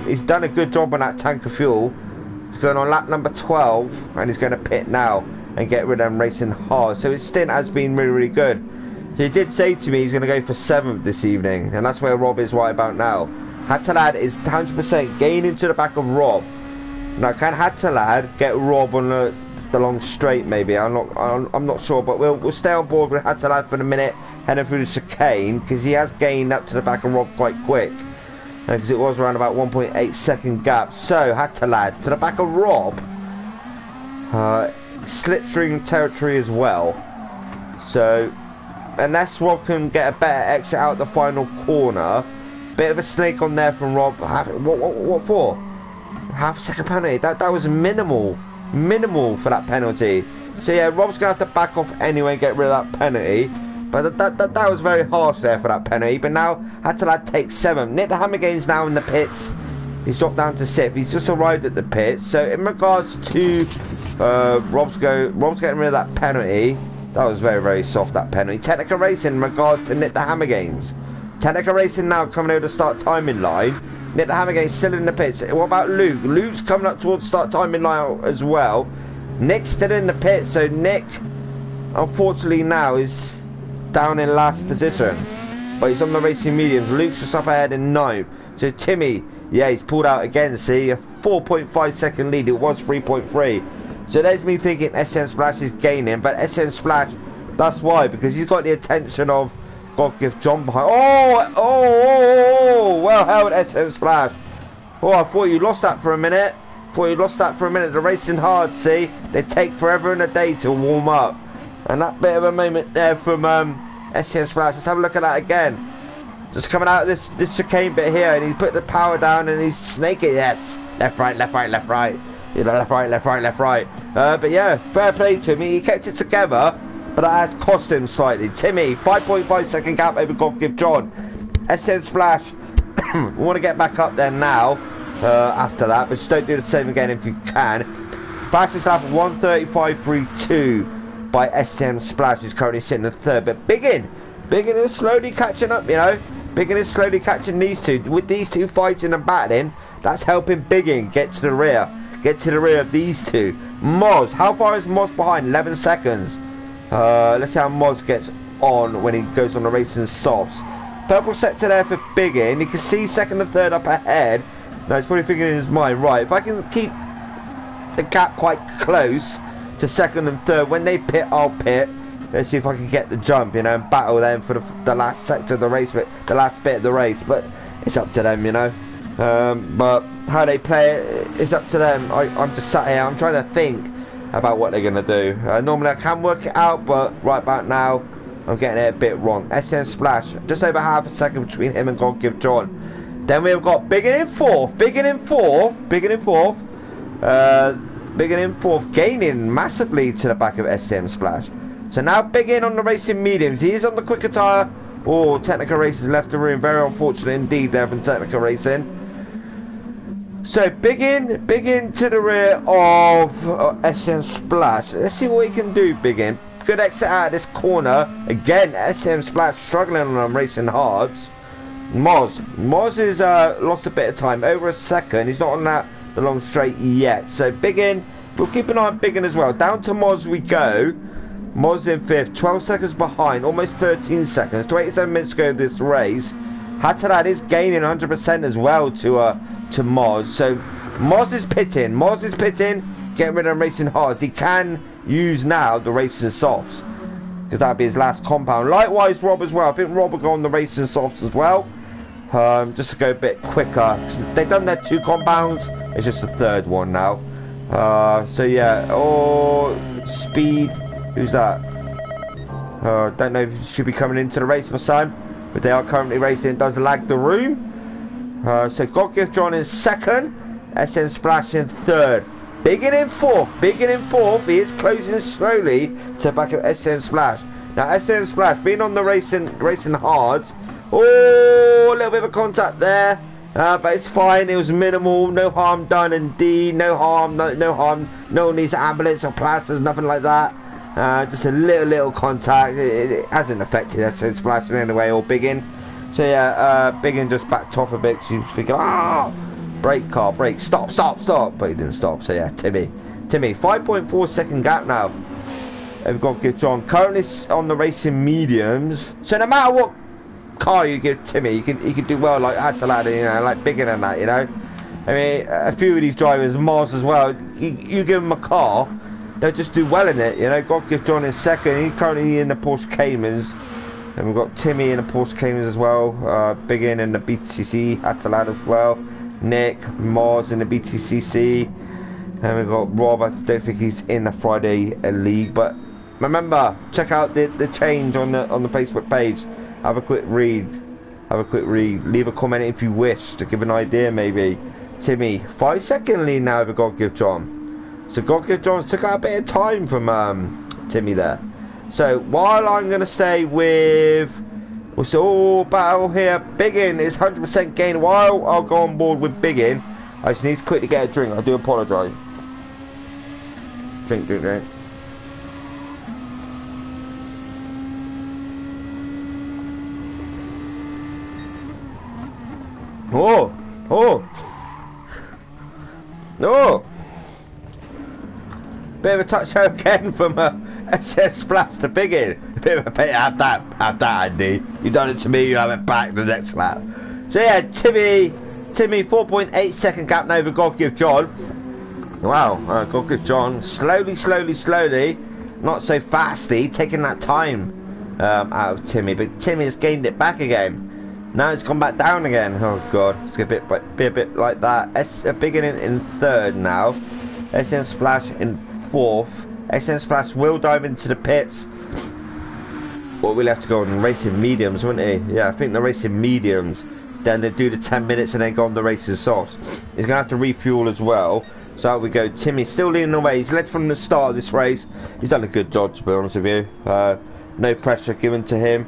he's done a good job on that tank of fuel. He's going on lap number 12, and he's going to pit now and get rid of them racing hard. So his stint has been really, really good. So he did say to me he's going to go for 7th this evening, and that's where Rob is right about now. Hattalad is 100% gaining to the back of Rob. Now, can Hattalad get Rob on the long straight? Maybe I'm not sure, but we'll stay on board with Hattalad for the minute, heading through the chicane, because he has gained up to the back of Rob quite quick. Because it was around about 1.8 second gap. So Hattalad to the back of Rob. Slipstream territory as well. So unless Rob can get a better exit out the final corner, bit of a snake on there from Rob. What for? Half a second penalty. That was minimal for that penalty. So yeah, Rob's gonna have to back off anyway and get rid of that penalty. But that was very harsh there for that penalty. But now Hattalad takes 7th. Nick the Hammer Games now in the pits. He's dropped down to 6th. He's just arrived at the pits. So in regards to Rob's getting rid of that penalty. That was very, very soft, that penalty. Technica Racing in regards to Nick the Hammer Games. Technica Racing now coming over to start timing line. Nick the Hammer Games still in the pits. What about Luke? Luke's coming up towards start timing line as well. Nick's still in the pits. So Nick, unfortunately now, is down in last position, but he's on the racing mediums. Luke's just up ahead in 9th. So Timmy, yeah, he's pulled out again. See, a 4.5 second lead. It was 3.3. So there's me thinking SM Splash is gaining, but SM Splash, that's why, because he's got the attention of God give John behind. Oh, well held, SM Splash. Oh, I thought you lost that for a minute. The racing hard, see, they take forever and a day to warm up. And that bit of a moment there from SM Splash. Let's have a look at that again. Just coming out of this chicane bit here, and he put the power down and he's snaking. Yes, left, right. You know, left, right. But yeah, fair play to him. He kept it together, but that has cost him slightly. Timmy, 5.5 second gap over God give John. SM Splash, we want to get back up there now. after that, but just don't do the same again if you can. Fastest lap 1:35.32 by STM Splash is currently sitting in third, but Biggin is slowly catching up, you know. Biggin is slowly catching these two. With these two fighting and battling, that's helping Biggin get to the rear of these two. Moz, how far is Moz behind? 11 seconds. Let's see how Moz gets on when he goes on the racing softs. Purple sector there for Biggin. You can see second and third up ahead. Now he's probably thinking in his mind, right, if I can keep the gap quite close to second and third, when they pit, I'll pit. Let's see if I can get the jump, you know, and battle them for the last sector of the race, but the last bit of the race. But it's up to them, you know. But how they play it, it's up to them. I'm just sat here, I'm trying to think about what they're going to do. Normally I can work it out, but right about now, I'm getting it a bit wrong. SN Splash, just over half a second between him and God Give John. Then we've got Biggin in fourth, gaining massively to the back of STM Splash. So now Biggin on the racing mediums. He is on the quicker tyre. Oh, Technical Racing left the room. Very unfortunate indeed there from Technical Racing. So Biggin to the rear of STM Splash. Let's see what he can do, Biggin. Good exit out of this corner. Again, STM Splash struggling on them, racing hards. Moz has lost a bit of time, over a second. He's not on the long straight yet. So Biggin, we'll keep an eye on Biggin as well. Down to Moz we go. Moz in fifth, 12 seconds behind, almost 13 seconds. 27 minutes to go this race. Hatalad is gaining 100% as well to Moz. So Moz is pitting, getting rid of racing hards. He can use now the racing softs, because that'll be his last compound. Likewise Rob as well. I think Rob will go on the racing softs as well. Just to go a bit quicker. They've done their 2 compounds. It's just the third one now. So yeah. Oh, speed. Who's that? Don't know if he should be coming into the race, my son. But they are currently racing. It does lag the room. So God Give John in second. SN Splash in third. Biggin in fourth. He is closing slowly to the back of SN Splash. Now SN Splash being on the racing hards. Oh, a little bit of a contact there, but it's fine. It was minimal, no harm done indeed. No harm, no harm. No one needs ambulance or plasters, nothing like that. Just a little contact. It hasn't affected SN Splash in any way or Biggin. So yeah, Biggin just backed off a bit. She was thinking, brake, car, brake, stop, but he didn't stop. So yeah, Timmy, 5.4 second gap now. We've got Give John currently on the racing mediums. So no matter what car you give Timmy, he can do well, like Atalanta, you know, like Biggin and that, you know. I mean, a few of these drivers, Mars as well, you give them a car, they'll just do well in it, you know. God Give John in second. He's currently in the Porsche Caymans, and we've got Timmy in the Porsche Caymans as well. Biggin in the BTCC, Atalanta as well. Nick, Mars in the BTCC, and we've got Rob. I don't think he's in the Friday League, but remember, check out the change on the Facebook page. Have a quick read. Leave a comment if you wish to give an idea, maybe. Timmy, 5-second lead now over God Give John. So God Give John took out a bit of time from Timmy there. So while I'm going to stay with... So battle here. Biggin is 100% gain. While I'll go on board with Biggin, I just need to quickly get a drink. I do apologise. Drink. Oh! Bit of a touchdown again from SS Splash to Biggin. A bit of a pay. Have that, Andy. You done it to me. You have it back the next lap. So yeah, Timmy, 4.8 second gap now over God Give John. Wow, God Give John slowly, not so fasty, taking that time out of Timmy, but Timmy has gained it back again. Now it's gone back down again. Oh god, it's gonna be a bit like that. Biggin in third now. SN Splash in fourth. SN Splash will dive into the pits. Well, we'll have to go on racing mediums, wouldn't he? Yeah, I think the racing mediums. Then they do the 10 minutes and then go on the racing softs. He's gonna have to refuel as well. So out we go. Timmy still leading the way. He's led from the start of this race. He's done a good job, to be honest with you. No pressure given to him.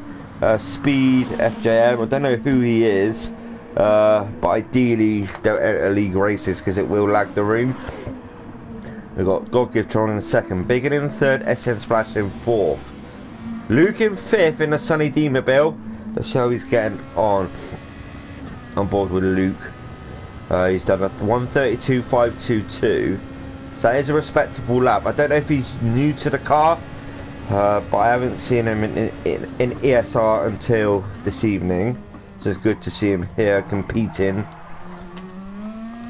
Speed FJM, I don't know who he is. But ideally don't enter league races because it will lag the room. We've got God Give Tron in second, Biggin in third, SN Splash in fourth, Luke in fifth in the Sunny D-Mobile. Let's see how he's getting on board with Luke. He's done a 1:32.522, so that is a respectable lap. I don't know if he's new to the car, but I haven't seen him in ESR until this evening, so it's good to see him here competing.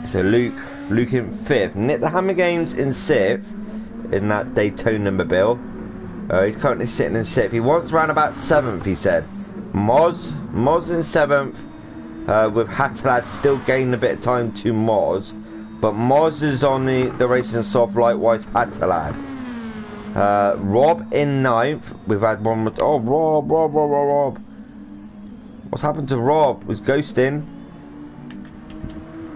So Luke in fifth, Nick the Hammer Games in sixth in that Daytona Mobile. He's currently sitting in sixth. He wants around about seventh, he said. Moz in seventh, with Hatalad still gaining a bit of time to Moz, but Moz is on the racing soft, likewise Hatalad. Rob in ninth. We've had one more. Oh, Rob. What's happened to Rob? Was ghosting.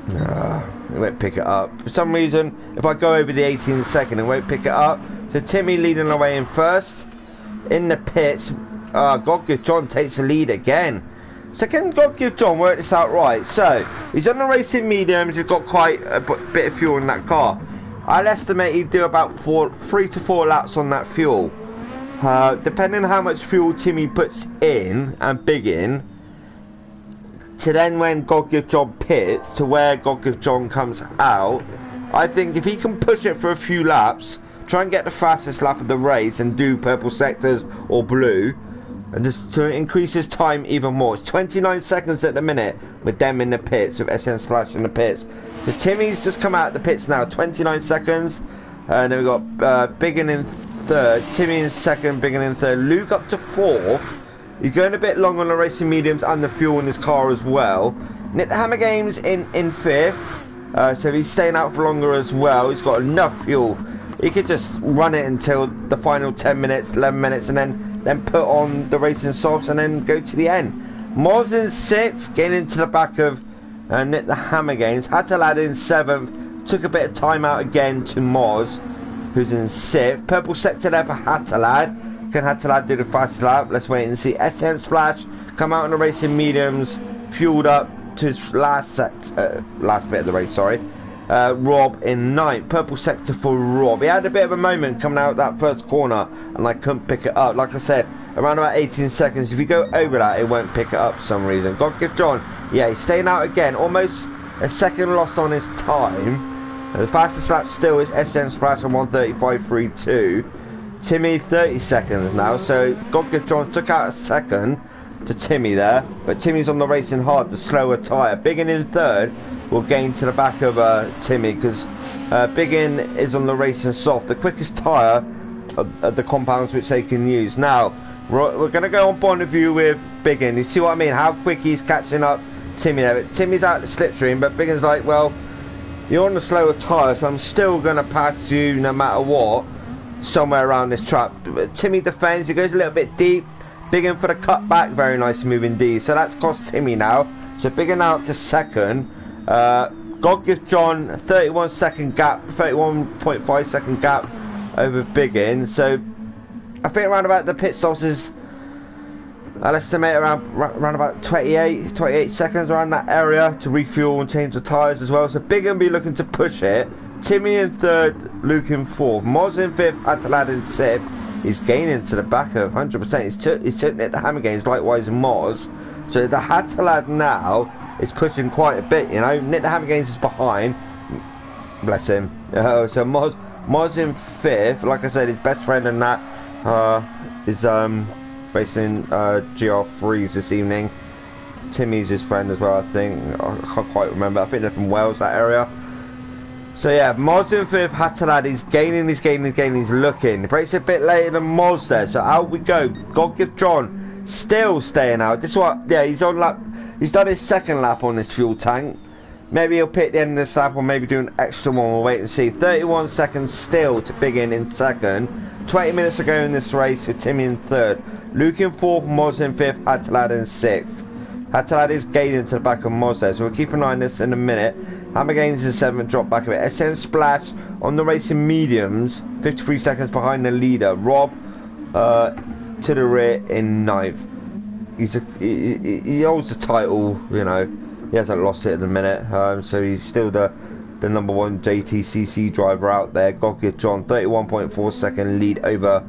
It won't pick it up. For some reason, if I go over the 18 second, it won't pick it up. So Timmy leading away in first. In the pits, God Give John takes the lead again. So can God Give John work this out right? So, he's on the racing mediums, he's got quite a bit of fuel in that car. I'll estimate he'd do about 3 to 4 laps on that fuel. Depending on how much fuel Timmy puts in and big in, to then when God Give John pits, to where God Give John comes out, I think if he can push it for a few laps, try and get the fastest lap of the race and do purple sectors or blue, and just to increase his time even more. It's 29 seconds at the minute with them in the pits, with SN Splash in the pits. So Timmy's just come out of the pits now, 29 seconds. And then we've got Biggin in third, Timmy in second, Biggin in third, Luke up to fourth. He's going a bit long on the racing mediums and the fuel in his car as well. Nick the Hammer Games in fifth, so he's staying out for longer as well. He's got enough fuel. He could just run it until the final 10 minutes, 11 minutes, and then put on the racing softs and then go to the end. Moz in sixth, getting into the back of Nick the Hammer Games. Hatalad in seventh, took a bit of time out again to Moz, who's in sixth. Purple sector there for Hatalad. Can Hatalad do the fast lap? Let's wait and see. SN Splash come out on the racing mediums, fueled up to his last bit of the race, sorry. Rob in ninth, purple sector for Rob. He had a bit of a moment coming out that first corner and I couldn't pick it up. Like I said, around about 18 seconds. If you go over that, it won't pick it up for some reason. God Give John, yeah, he's staying out again. Almost a second lost on his time. The fastest lap still is SN Splash on 1:35.32. Timmy 30 seconds now, so God Give John took out a second to Timmy there, but Timmy's on the racing hard, the slower tyre. Biggin in third will gain to the back of Timmy, because Biggin is on the racing soft, the quickest tyre of the compounds which they can use. Now we're going to go on point of view with Biggin. You see what I mean, how quick he's catching up Timmy there. But Timmy's out the slipstream, but Biggin's like, well, you're on the slower tyre, so I'm still going to pass you no matter what, somewhere around this track. Timmy defends, he goes a little bit deep. Biggin for the cut back, very nice move indeed. So that's cost Timmy now. So Biggin out to second. God Give John 31 second gap, 31.5 second gap over Biggin. So I think around about the pit stops is, I'll estimate around about 28 seconds around that area to refuel and change the tyres as well. So Biggin be looking to push it. Timmy in third, Luke in fourth, Moz in fifth, Hatalad in sixth. He's gaining to the back of 100%. He's took the Hammer Games, likewise Moz. So the Hatalad now is pushing quite a bit, you know. Nick the Hammer Games is behind. Bless him. So Moz in fifth. Like I said, his best friend in that is racing GR3s this evening. Timmy's his friend as well, I think. I can't quite remember. I think they're from Wales, that area. So yeah, Moz in fifth, Hatalad, he's gaining, he's looking. He breaks a bit later than Moz there, so out we go. God Give John still staying out. This is what, yeah, he's on lap, he's done his second lap on this fuel tank. Maybe he'll pick the end of this lap or maybe do an extra one, we'll wait and see. 31 seconds still to Biggin in second. 20 minutes ago in this race with Timmy in third. Luke in fourth, Moz in fifth, Hatalad in sixth. Hatalad is gaining to the back of Moz there, so we'll keep an eye on this in a minute. Hammer Gains in seventh, drop back a bit. SN Splash on the racing mediums, 53 seconds behind the leader. Rob to the rear in ninth. He holds the title, you know. He hasn't lost it at the minute, so he's still the number one JTCC driver out there. God give John 31.4 second lead over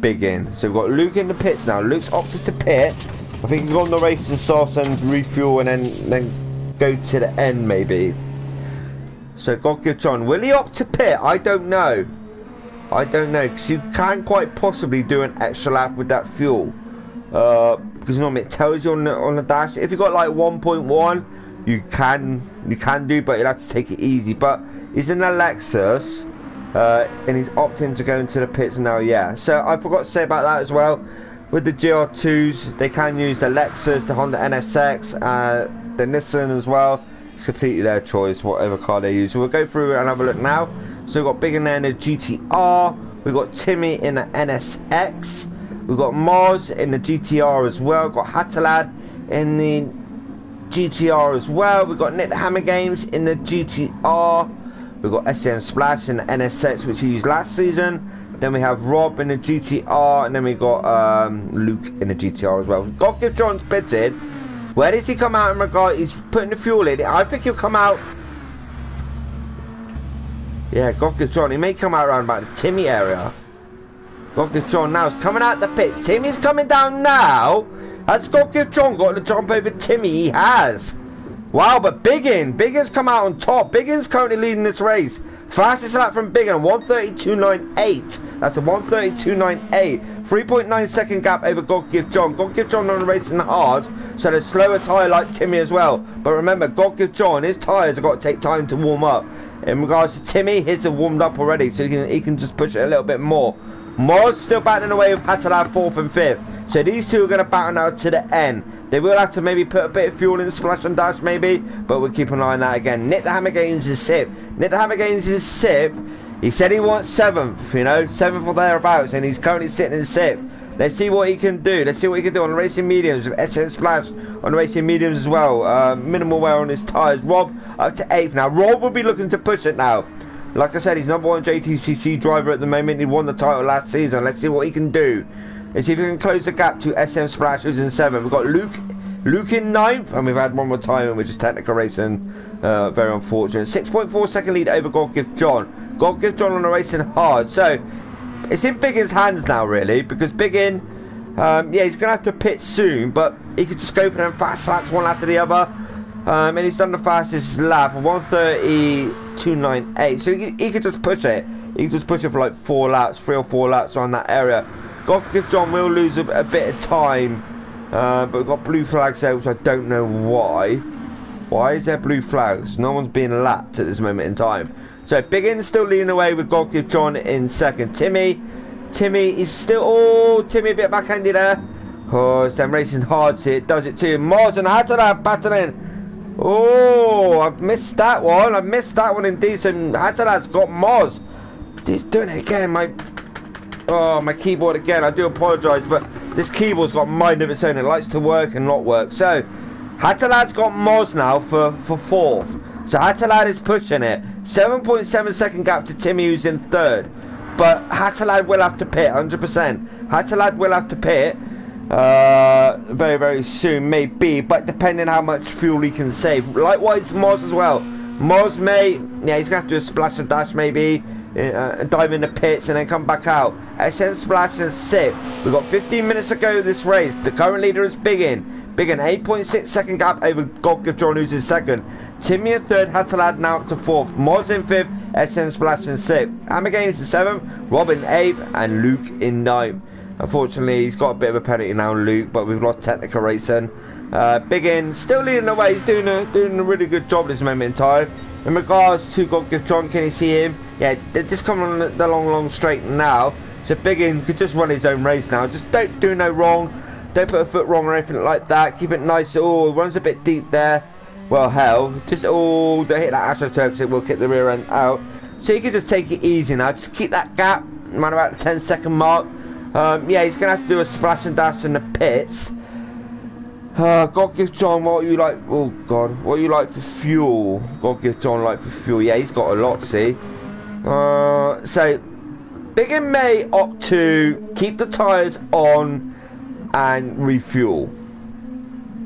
Biggin. So we've got Luke in the pits now. Luke's opted to pit. I think he's on the race to sauce and refuel and then go to the end maybe. So God give John, will he opt to pit? I don't know. I don't know, because you can't quite possibly do an extra lap with that fuel. Because normally it tells you on the dash. If you've got like 1.1, you can do, but you'll have to take it easy. But he's in a Lexus, and he's opting to go into the pits now. Yeah. So I forgot to say about that as well. With the GR2s, they can use the Lexus, the Honda NSX, the Nissan as well. It's completely their choice, whatever car they use. So we'll go through and have a look now. So we've got Big in there in the GTR. We've got Timmy in the NSX. We've got Mars in the GTR as well. We've got Hatalad in the GTR as well. We've got Nick the Hammer Games in the GTR. We've got SM Splash in the NSX, which he used last season. Then we have Rob in the GTR. And then we got Luke in the GTR as well. We've got Give John's pitted. Where does he come out in regard? He's putting the fuel in. I think he'll come out. Yeah, God give John. He may come out around about the Timmy area. God give John now is coming out the pits. Timmy's coming down now. Has God give John got to jump over Timmy? He has. Wow, but Biggin's come out on top. Biggin's currently leading this race. Fastest lap from Biggin, 1:32.98. That's a 1:32.98. 3.9 second gap over God give John. God give John on racing hard, so there's slower tyre like Timmy as well. But remember, God give John, his tyres have got to take time to warm up. In regards to Timmy, his are warmed up already, so he can just push it a little bit more. Moz still battling away with Hatalab 4th and 5th. So these two are going to battle now to the end. They will have to maybe put a bit of fuel in Splash and Dash maybe, but we'll keep an eye on that again. Nick the Hammer Gains is 6th. Nick the Hammer Gains is 6th. He said he wants 7th, you know, 7th or thereabouts, and he's currently sitting in 6th. Let's see what he can do. Let's see what he can do on the racing mediums with SM Splash on the racing mediums as well. Minimal wear on his tyres. Rob up to 8th now. Rob will be looking to push it now. Like I said, he's number one JTCC driver at the moment. He won the title last season. Let's see what he can do. Let's see if he can close the gap to SM Splash, who's in 7th. We've got Luke in 9th, and we've had one more time, which is technical racing. Very unfortunate. 6.4 second lead over God Give John. God Give John on the racing hard. So it's in Biggin's hands now, really, because Biggin, yeah, he's going to have to pit soon, but he could just go for them fast laps one after the other. And he's done the fastest lap, 1:32.98. So he could just push it. He could just push it for like 3 or 4 laps around that area. God Give John will lose a bit of time. But we've got blue flags there, which I don't know why. Why is there blue flags? No one's being lapped at this moment in time. So Biggin's still leading the way with God Give John in 2nd. Timmy is still... Oh, Timmy a bit backhanded there. Oh, it's them racing hard, see it does it too. Mars and Hatalab battling. Oh, I've missed that one. I've missed that one indeed. So Hatalad's got Mars. He's doing it again, my keyboard again. I do apologise, but this keyboard's got a mind of its own. It likes to work and not work. So Hatalad's got Moz now for 4th. So Hatalad is pushing it. 7.7 second gap to Timmy, who's in 3rd. But Hatalad will have to pit, 100%. Hatalad will have to pit very, very soon, maybe. But depending how much fuel he can save. Likewise, Moz as well. Moz may, yeah, he's going to have to do a splash and dash maybe. Dive in the pits and then come back out. SM Splash and 6th. We've got 15 minutes to go this race. The current leader is Biggin. 8.6 second gap over God Give John, who's in 2nd. Timmy in 3rd. Hatalad now up to 4th. Moz in 5th. SM Splash in 6th. Hammer Games in 7th. Rob in 8th. And Luke in 9th. Unfortunately, he's got a bit of a penalty now, Luke, but we've lost technical racing. Biggin still leading the way. He's doing a really good job at this moment in time. In regards to God Give John, can you see him? Yeah, they're just coming on the long straight now. So Biggin could just run his own race now. Just don't do no wrong. Don't put a foot wrong or anything like that. Keep it nice. Oh, it runs a bit deep there. Well, hell. Just, oh, don't hit that AstroTurf because it will kick the rear end out. So you can just take it easy now. Just keep that gap around about the 10-second mark. Yeah, he's going to have to do a splash and dash in the pits. God Give John, what you like? Oh God, what you like for fuel? God Give John like for fuel. Yeah, he's got a lot. See, so Biggin may opt to keep the tyres on and refuel.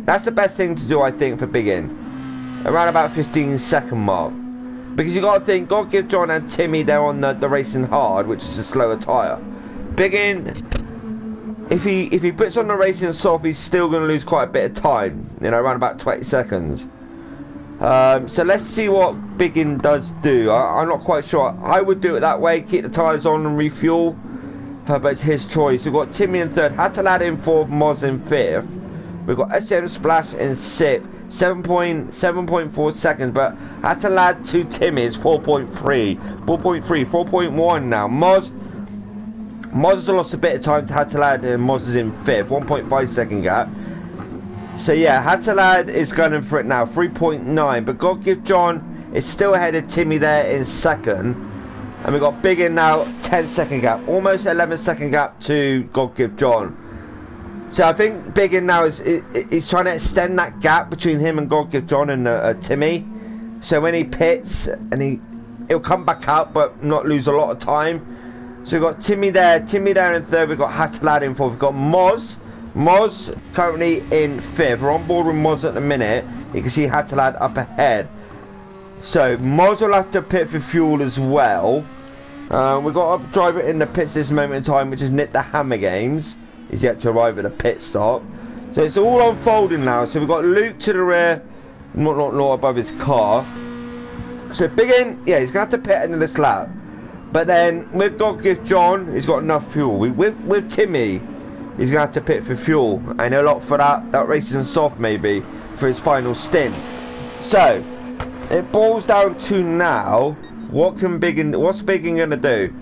That's the best thing to do, I think, for Biggin. around about 15-second mark. Because you got to think, God Give John and Timmy, they're on the racing hard, which is a slower tyre. Biggin, if he puts on the racing soft, he's still going to lose quite a bit of time. You know, around about 20 seconds. So let's see what Biggin does do. I'm not quite sure. I would do it that way, keep the tyres on and refuel. But it's his choice. We've got Timmy in third, Hatalad in fourth, Moz in fifth. We've got SM Splash in sixth, 7.4 seconds. But Hatalad to Timmy is 4.1 now. Moz has lost a bit of time to Hatalad, and Moz is in fifth, 1.5 second gap. So yeah, Hatalad is going for it now, 3.9. But God Give John is still ahead of Timmy there in second. And we've got Biggin now, 10-second gap. Almost 11-second gap to God Give John. So I think Biggin now is trying to extend that gap between him and God Give John and Timmy. So when he pits, and he'll come back out, but not lose a lot of time. So we've got Timmy there in third. We've got Hatalad in fourth. We've got Moz currently in fifth. We're on board with Moz at the minute. You can see Hatalad up ahead. So Moz will have to pit for fuel as well. We've got a driver in the pits this moment in time, which is Nick the Hammer Games. He's yet to arrive at the pit stop. So it's all unfolding now. So we've got Luke to the rear, not above his car. So Biggin, yeah, he's going to have to pit into this lap. But then with God Give John, he's got enough fuel. With Timmy, he's going to have to pit for fuel. And he'll opt for that racing soft maybe for his final stint. So it boils down to now, what's Biggin going to do?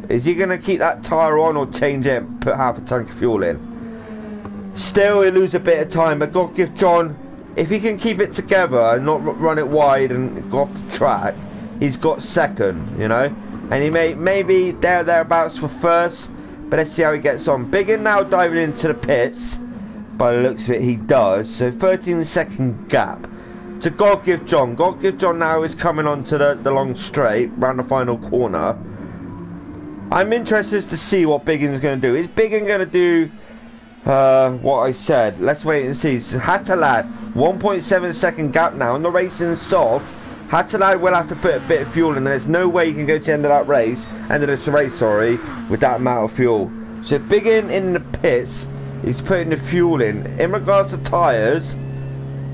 Is he going to keep that tyre on or change it and put half a tank of fuel in? Still, he'll lose a bit of time, but God Give John, if he can keep it together and not run it wide and go off the track, he's got second, you know? And he maybe thereabouts for first, but let's see how he gets on. Biggin now diving into the pits. By the looks of it, he does. So 13-second gap to God Give John. God Give John now is coming onto the long straight round the final corner. I'm interested to see what Biggin's going to do. Is Biggin going to do what I said? Let's wait and see. So Hatalad, 1.7 second gap now on the racing soft. Hatalad will have to put a bit of fuel in, and there's no way you can go to the end of that race, with that amount of fuel. So Biggin in the pits, he's putting the fuel in. In regards to tyres,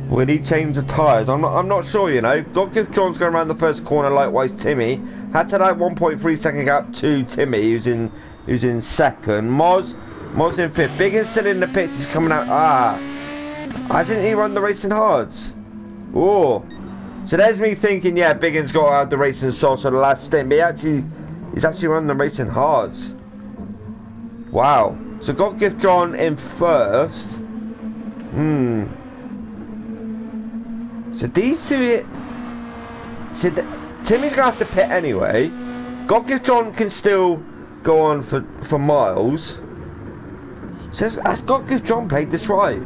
will he change the tyres? I'm not sure, you know. God Give John's going around the first corner, likewise Timmy. Hatalad 1.3 second gap to Timmy, who's in second. Moz in fifth. Biggin still in the pits, he's coming out. Hasn't he run the racing hards? Oh. So there's me thinking, yeah, Biggin's got to have the racing sauce for the last stint, but he's actually run the racing hards. Wow. So God Give John in first. So these two, Timmy's gonna have to pit anyway. God Give John can still go on for miles. So has God Give John played this right?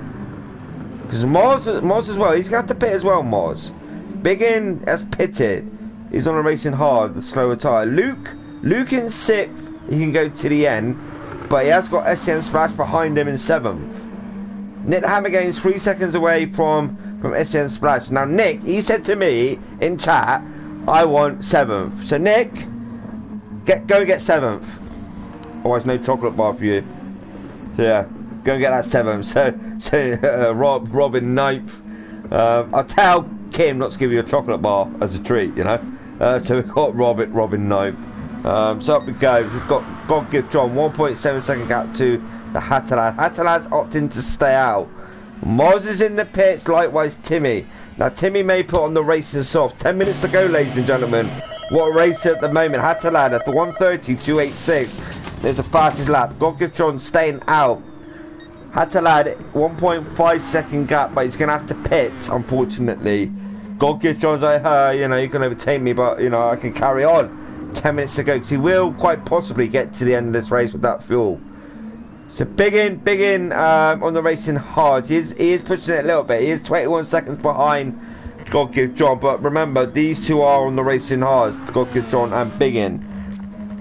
Because Moz as well, he's gonna have to pit as well, Moz. Biggin has pitted. He's on a racing hard, the slower tyre. Luke in sixth. He can go to the end, but he has got SM Splash behind him in seventh. Nick the Hammer Game's 3 seconds away from SM Splash. Now Nick, he said to me in chat, I want seventh. So Nick, go get seventh. Otherwise, no chocolate bar for you. So yeah, go and get that seventh. So Rob in ninth. I'll tell Kim not to give you a chocolate bar as a treat, you know. So we've got Rob in ninth. So up we go. We've got God Give John 1.7 second gap to the Hatalad. Hatalad's opting to stay out. Moz is in the pits, likewise Timmy. Now Timmy may put on the racing soft. 10 minutes to go, ladies and gentlemen. What a race at the moment. Hatalad at the 1:30.286. There's the fastest lap. God Give John staying out. Hatalad 1.5 second gap, but he's going to have to pit, unfortunately. God Give John's like, you know, you can overtake me, but, you know, I can carry on. 10 minutes to go, because he will quite possibly get to the end of this race with that fuel. So Biggin on the racing hard. He is pushing it a little bit. He is 21 seconds behind God Give John, but remember, these two are on the racing hard, God Give John and Biggin.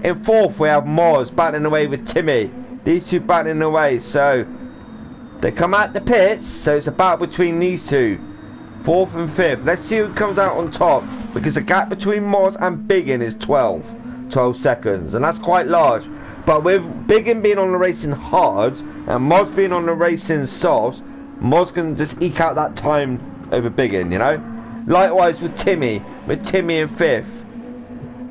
In fourth, we have Moz battling away with Timmy. These two battling away, so they come out the pits, so it's a battle between these two. 4th and 5th. Let's see who comes out on top, because the gap between Moz and Biggin is 12 seconds, and that's quite large. But with Biggin being on the racing hards and Moz being on the racing softs, Moz can just eke out that time over Biggin, you know. Likewise with Timmy in 5th.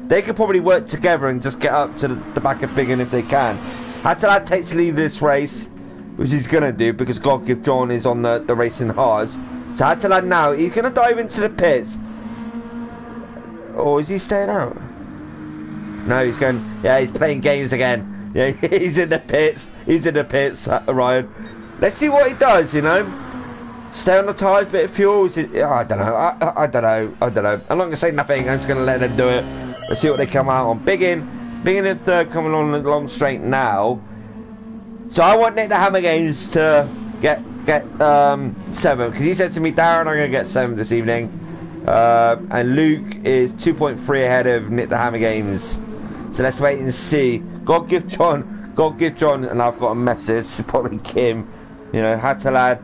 They could probably work together and just get up to the back of Biggin if they can. Hatalad takes the lead of this race, which he's going to do because God Give John is on the racing hards. So Hatalad now, he's going to dive into the pits. Or is he staying out? No, he's going, yeah, he's playing games again. Yeah, he's in the pits. He's in the pits, Ryan. Let's see what he does, you know. Stay on the tyres, bit of fuel. I don't know. I don't know. I'm not going to say nothing. I'm just going to let them do it. Let's see what they come out on. Biggin in 3rd, coming on the long straight now. So I want Nick the Hammer Games to get 7th, because he said to me, Darren, I'm going to get 7th this evening. And Luke is 2.3 ahead of Nick the Hammer Games. So let's wait and see. God give John, and I've got a message, probably Kim. You know, Hatalad.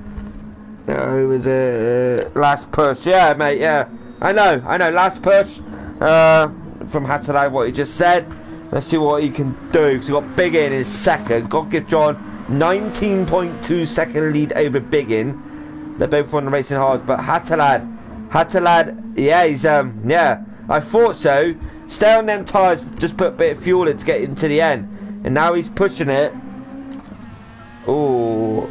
Who was it? Last push. Yeah, mate. Yeah, I know. Last push. From Hatalad, what he just said. Let's see what he can do. Because we've got Biggin in 2nd. God give John 19.2 second lead over Biggin. They're both on the racing hards, but Hatalad, yeah, he's yeah, I thought so. Stay on them tyres, just put a bit of fuel in to get into the end, and now he's pushing it. Oh,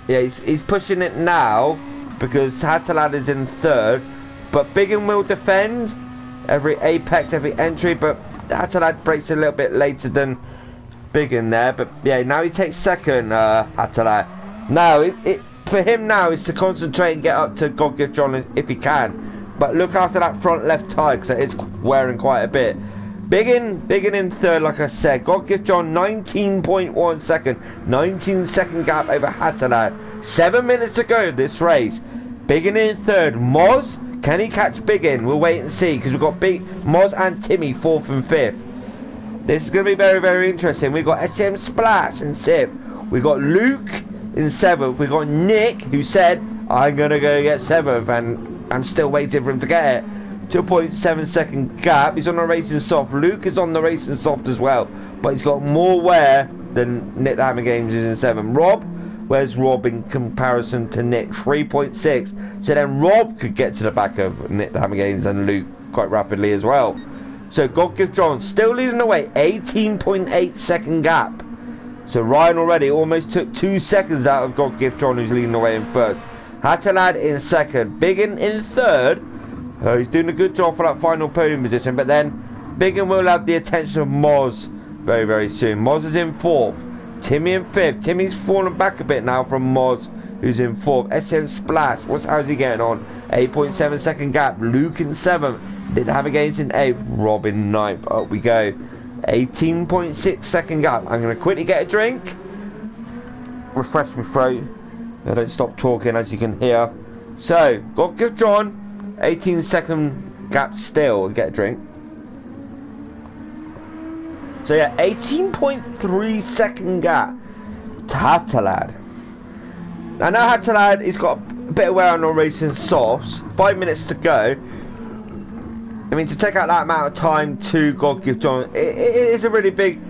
yeah, he's pushing it now because Hatalad is in 3rd, but Biggin will defend every apex, every entry, but Hatalad breaks a little bit later than Biggin there. But yeah, now he takes 2nd, Hatalad. Now for him now is to concentrate and get up to God Give John if he can. But look after that front left tyre, because it's wearing quite a bit. Biggin in 3rd, like I said. God Give John 19.1 second. 19-second gap over Hatalad. 7 minutes to go this race. Biggin in 3rd. Moz, can he catch Biggin? We'll wait and see, because we've got Moz and Timmy 4th and 5th. This is going to be very, very interesting. We've got SM Splash in 6th. We've got Luke in 7th. We've got Nick, who said, I'm going to go get 7th, and I'm still waiting for him to get it. 2.7 second gap. He's on the racing soft. Luke is on the racing soft as well, but he's got more wear than Nick the Hammer Games is in 7th. Rob, where's Rob in comparison to Nick? 3.6. So then Rob could get to the back of Nick the Hammer Games and Luke quite rapidly as well. So God Give John still leading the way. 18.8 second gap. So Ryan already almost took 2 seconds out of God Give John, who's leading the way in 1st. Hatalad in 2nd. Biggin in 3rd. He's doing a good job for that final podium position, but then Biggin will have the attention of Moz very, very soon. Moz is in 4th. Timmy in 5th. Timmy's fallen back a bit now from Moz, who's in 4th. SM Splash, how's he getting on? 8.7 second gap. Luke in 7th. Did have a games in 8th. Rob in 9th. Up we go. 18.6 second gap. I'm going to quickly get a drink. Refresh my throat. I don't stop talking, as you can hear. So, God Give John 18 second gap still, and get a drink. So yeah, 18.3 second gap to Hatalad. I know Hatalad, he's got a bit of wear on the racing softs. 5 minutes to go. I mean, to take out that amount of time to God Give John, it is a really big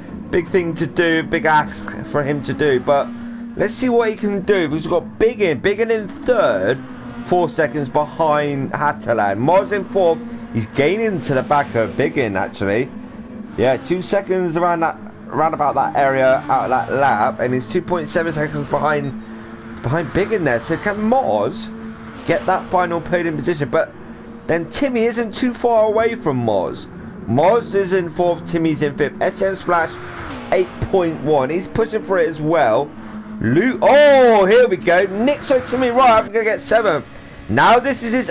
thing to do, big ask for him to do, but let's see what he can do, because we've got Biggin in 3rd, 4 seconds behind Hatalad. Moz in 4th, he's gaining to the back of Biggin actually. Yeah, 2 seconds around about that area out of that lap, and he's 2.7 seconds behind Biggin there. So can Moz get that final podium position? But then Timmy isn't too far away from Moz. Moz is in 4th, Timmy's in 5th. SM Splash 8.1, he's pushing for it as well. Luke, oh, here we go. Nick, so Timmy, right, I'm going to get 7th. Now this is his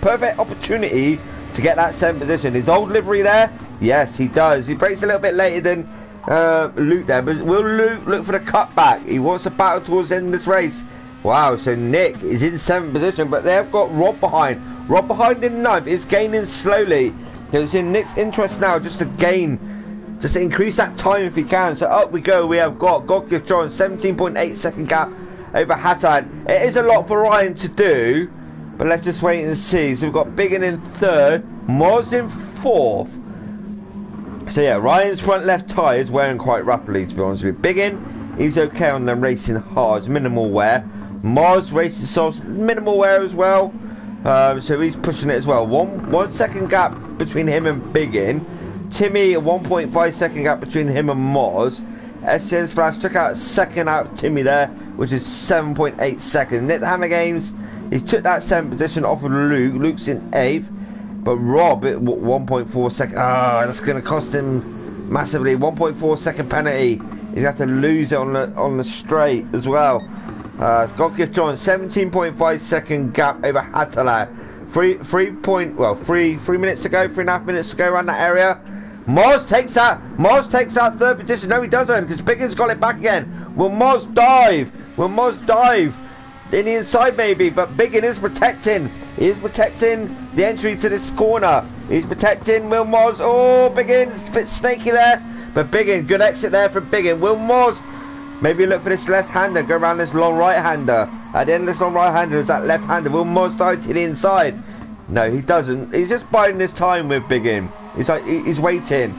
perfect opportunity to get that 7th position. His old livery there, yes, he does. He breaks a little bit later than Luke there, but will Luke look for the cutback? He wants to battle towards the end of this race. Wow, so Nick is in 7th position, but they've got Rob behind. Rob behind in 9th, is gaining slowly. So it's in Nick's interest now just to gain, just to increase that time if he can. So up we go. We have got God Give John 17.8 second gap over Hatalad. It is a lot for Ryan to do, but let's just wait and see. So we've got Biggin in third, Moz in fourth. So yeah, Ryan's front left tyre is wearing quite rapidly, to be honest with you. Biggin, he's okay on them racing hards, minimal wear. Moz racing softs, minimal wear as well. So he's pushing it as well. One second gap between him and Biggin. Timmy, a 1.5 second gap between him and Moz. SN Splash took out a second out of Timmy there, which is 7.8 seconds. Nick Hammer Games, he took that 7th position off of Luke. Luke's in 8th. But Rob, 1.4 second. That's going to cost him massively. 1.4 second penalty. He's going to have to lose it on the straight as well. God give John 17.5 second gap over Hatala. 3 minutes to go, 3.5 minutes to go around that area. Moz takes out 3rd position. No, he doesn't, because Biggin's got it back again. Will Moz dive? In the inside maybe, but Biggin is protecting. He is protecting the entry to this corner. He's protecting Will Moz. Oh, Biggin's a bit snaky there. But Biggin, good exit there for Biggin. Will Moz, maybe look for this left-hander. Go around this long right-hander. At the end of this long right-hander is that left-hander. Will Moz dive to the inside? No, he doesn't. He's just biding his time with Biggin. He's waiting.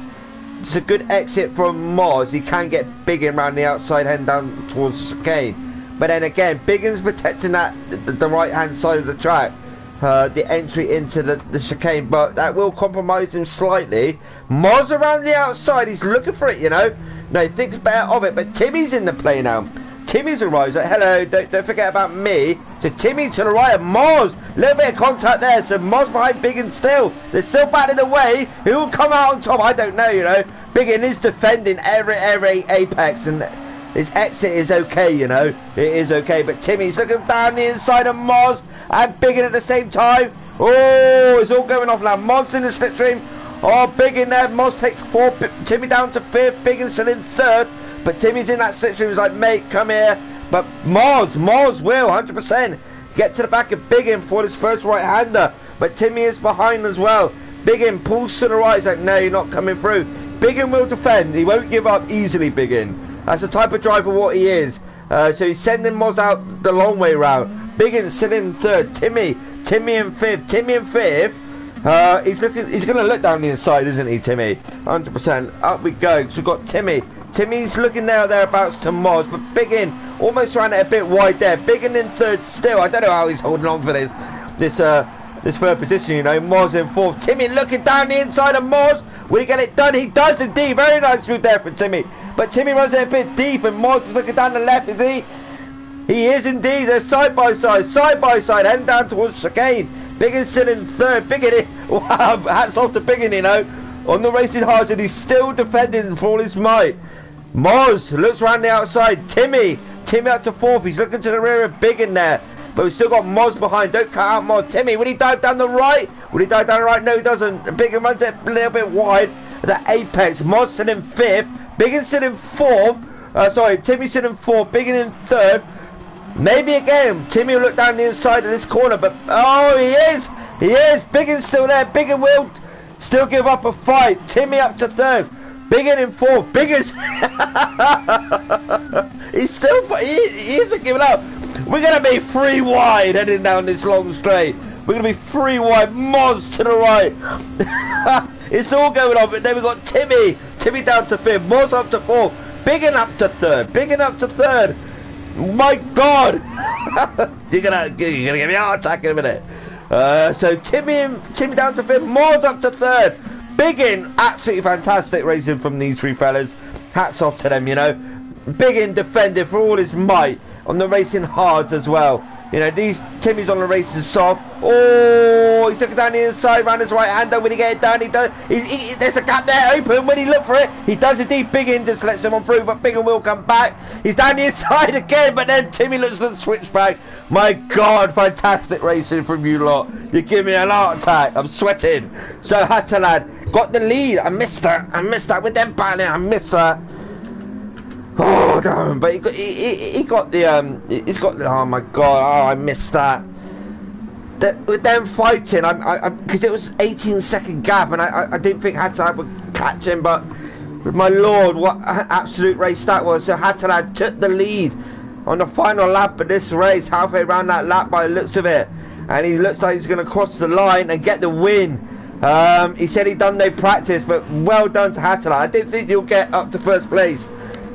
It's a good exit from Moz. He can get Biggin around the outside, heading down towards the chicane. But then again, Biggin's protecting the right-hand side of the track, the entry into the chicane, but that will compromise him slightly. Moz around the outside, he's looking for it, you know. No, he thinks better of it, but Timmy's in the play now. Timmy's arrived, like, hello, don't forget about me. So Timmy to the right of Moz, little bit of contact there, so Moz behind Biggin still. They're still battling away. Who will come out on top? I don't know, you know. Biggin is defending every apex, and his exit is okay, you know. It is okay, but Timmy's looking down the inside of Moz and Biggin at the same time. Oh, it's all going off now. Moz in the slipstream. Oh, Biggin there. Moz takes 4th. Timmy down to 5th. Biggin still in 3rd. But Timmy's in that slipstream. He's like, mate, come here. But Moz will 100% get to the back of Biggin for his first right-hander. But Timmy is behind as well. Biggin pulls to the right. He's like, no, you're not coming through. Biggin will defend. He won't give up easily, Biggin. That's the type of driver what he is. So he's sending Moz out the long way round. Biggin sitting in 3rd. Timmy in 5th. He's going to look down the inside, isn't he, Timmy? 100%. Up we go. So we've got Timmy. Timmy's looking thereabouts to Moz, but Biggin almost ran it a bit wide there. Biggin in 3rd still. I don't know how he's holding on for this 3rd position, you know. Moz in 4th. Timmy looking down the inside of Moz. Will he get it done? He does indeed. Very nice move there for Timmy. But Timmy runs it a bit deep, and Moz is looking down the left, is he? He is indeed. They're side by side, heading down towards chicane. Biggin's still in 3rd. Biggin, wow, hats off to Biggin, you know. On the racing hards, and he's still defending for all his might. Moz looks around the outside. Timmy up to 4th. He's looking to the rear of Biggin there. But we've still got Moz behind. Don't cut out Moz. Timmy, will he dive down the right? No, he doesn't. Biggin runs it a little bit wide. The apex. Moz still in 5th. Biggin still in 4th. Timmy's still in 4th. Biggin in 3rd. Maybe again. Timmy will look down the inside of this corner. But, oh, he is. Biggin's still there. Biggin will still give up a fight. Timmy up to 3rd. Biggin in 4th. Biggin's... he isn't giving up. We're going to be 3 wide heading down this long straight. We're going to be 3 wide. Moz to the right. It's all going on. But then we've got Timmy. Timmy down to 5th. Moz up to 4th. Biggin up to 3rd. My God. You're gonna give me a heart attack in a minute. So Timmy down to 5th. Moz up to 3rd. Biggin, absolutely fantastic racing from these 3 fellas. Hats off to them, you know. Biggin defended for all his might on the racing hards as well. You know, Timmy's on the racing soft. Oh, he's looking down the inside, round his right hander. When he get it down, he does. There's a gap there open. When he look for it, he does indeed. Biggin just lets him on through, but Biggin will come back. He's down the inside again, but then Timmy looks at the switchback. My God, fantastic racing from you lot. You give me an heart attack. I'm sweating. So Hattalad got the lead. I missed that with them battling. I missed that. Oh damn! But he got the oh my God! Oh, I missed that. With them fighting, because it was 18-second gap, and I didn't think Hattalad would catch him. But my Lord, what an absolute race that was! So Hattalad took the lead on the final lap of this race, halfway around that lap by the looks of it. and he looks like he's going to cross the line and get the win. He said he'd done no practice, but well done to Hatala. I didn't think he'll get up to first place.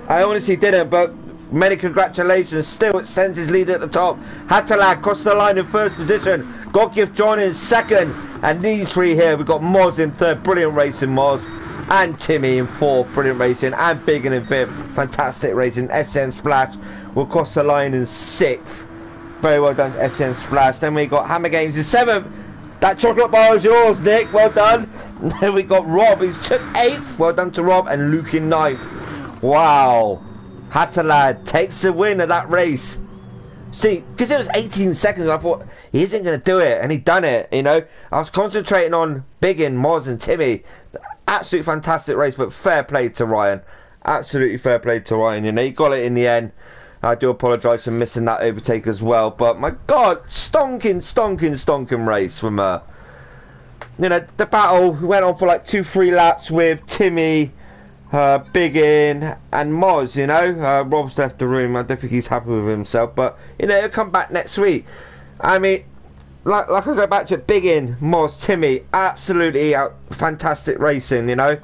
I honestly didn't, but many congratulations. Still extends his lead at the top. Hatala crossed the line in first position. Godgift John in second, and these three here, we've got Moz in third, brilliant racing Moz, and Timmy in fourth, brilliant racing, and Biggin in fifth, fantastic racing. SN Splash will cross the line in sixth. Very well done to SN Splash. Then we got Hammer Games in seventh. That chocolate bar is yours, Nick. Well done. Then we got Rob, who's took eighth. Well done to Rob, and Luke in ninth. Wow. Hattalad takes the win of that race. See, because it was 18 seconds, I thought he isn't going to do it, and he done it. You know, I was concentrating on Biggin, Moz, and Timmy. Absolutely fantastic race, but fair play to Ryan. Absolutely fair play to Ryan. You know, he got it in the end. I do apologise for missing that overtake as well, but my God, stonking race from you know, the battle went on for like 2-3 laps with Timmy, Biggin, and Moz. You know, Rob's left the room. I don't think he's happy with himself, but you know, he'll come back next week. I mean, like I go back to Biggin, Moz, Timmy, absolutely fantastic racing. You know,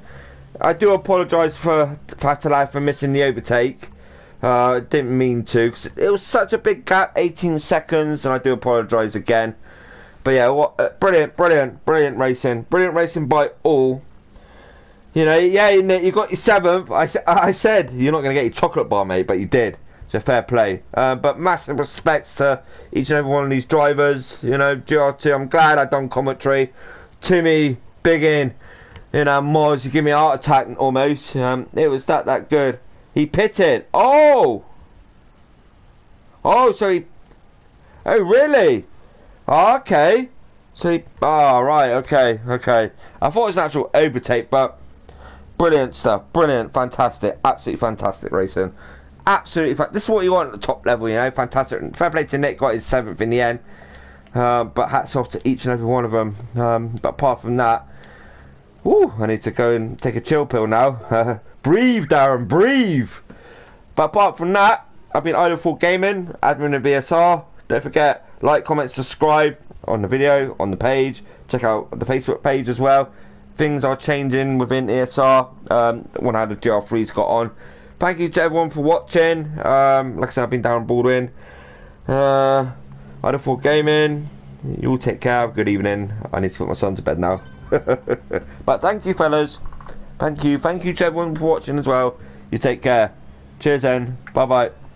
I do apologise for Fatalai for missing the overtake. Didn't mean to, cause it was such a big gap, 18 seconds, and I do apologise again. But yeah, what brilliant racing by all. You know, yeah, you got your seventh. I said you're not going to get your chocolate bar, mate, but you did. So fair play. But massive respects to each and every one of these drivers. You know, GR2, I'm glad I've done commentary. Timmy, Biggin, you know, Moz, you give me a heart attack almost. It was that good. He pitted. Oh, so he. Oh, really? Oh, okay. So he. Oh, right. Okay. I thought it was an actual overtake, but brilliant stuff. Brilliant, fantastic, absolutely fantastic racing. Absolutely, this is what you want at the top level. You know, fantastic. Fair play to Nick, got his seventh in the end. But hats off to each and every one of them. But apart from that, woo, I need to go and take a chill pill now. Breathe, Darren, breathe. But apart from that, I've been Idle Gaming, admin of ESR. Don't forget, like, comment, subscribe on the video, on the page. Check out the Facebook page as well. Things are changing within ESR. When I had the GR3's got on. Thank you to everyone for watching. Like I said, I've been Darren Baldwin. Idle Gaming. You all take care. Good evening. I need to put my son to bed now. But thank you, fellas. Thank you to everyone for watching as well. You take care. Cheers then. Bye bye.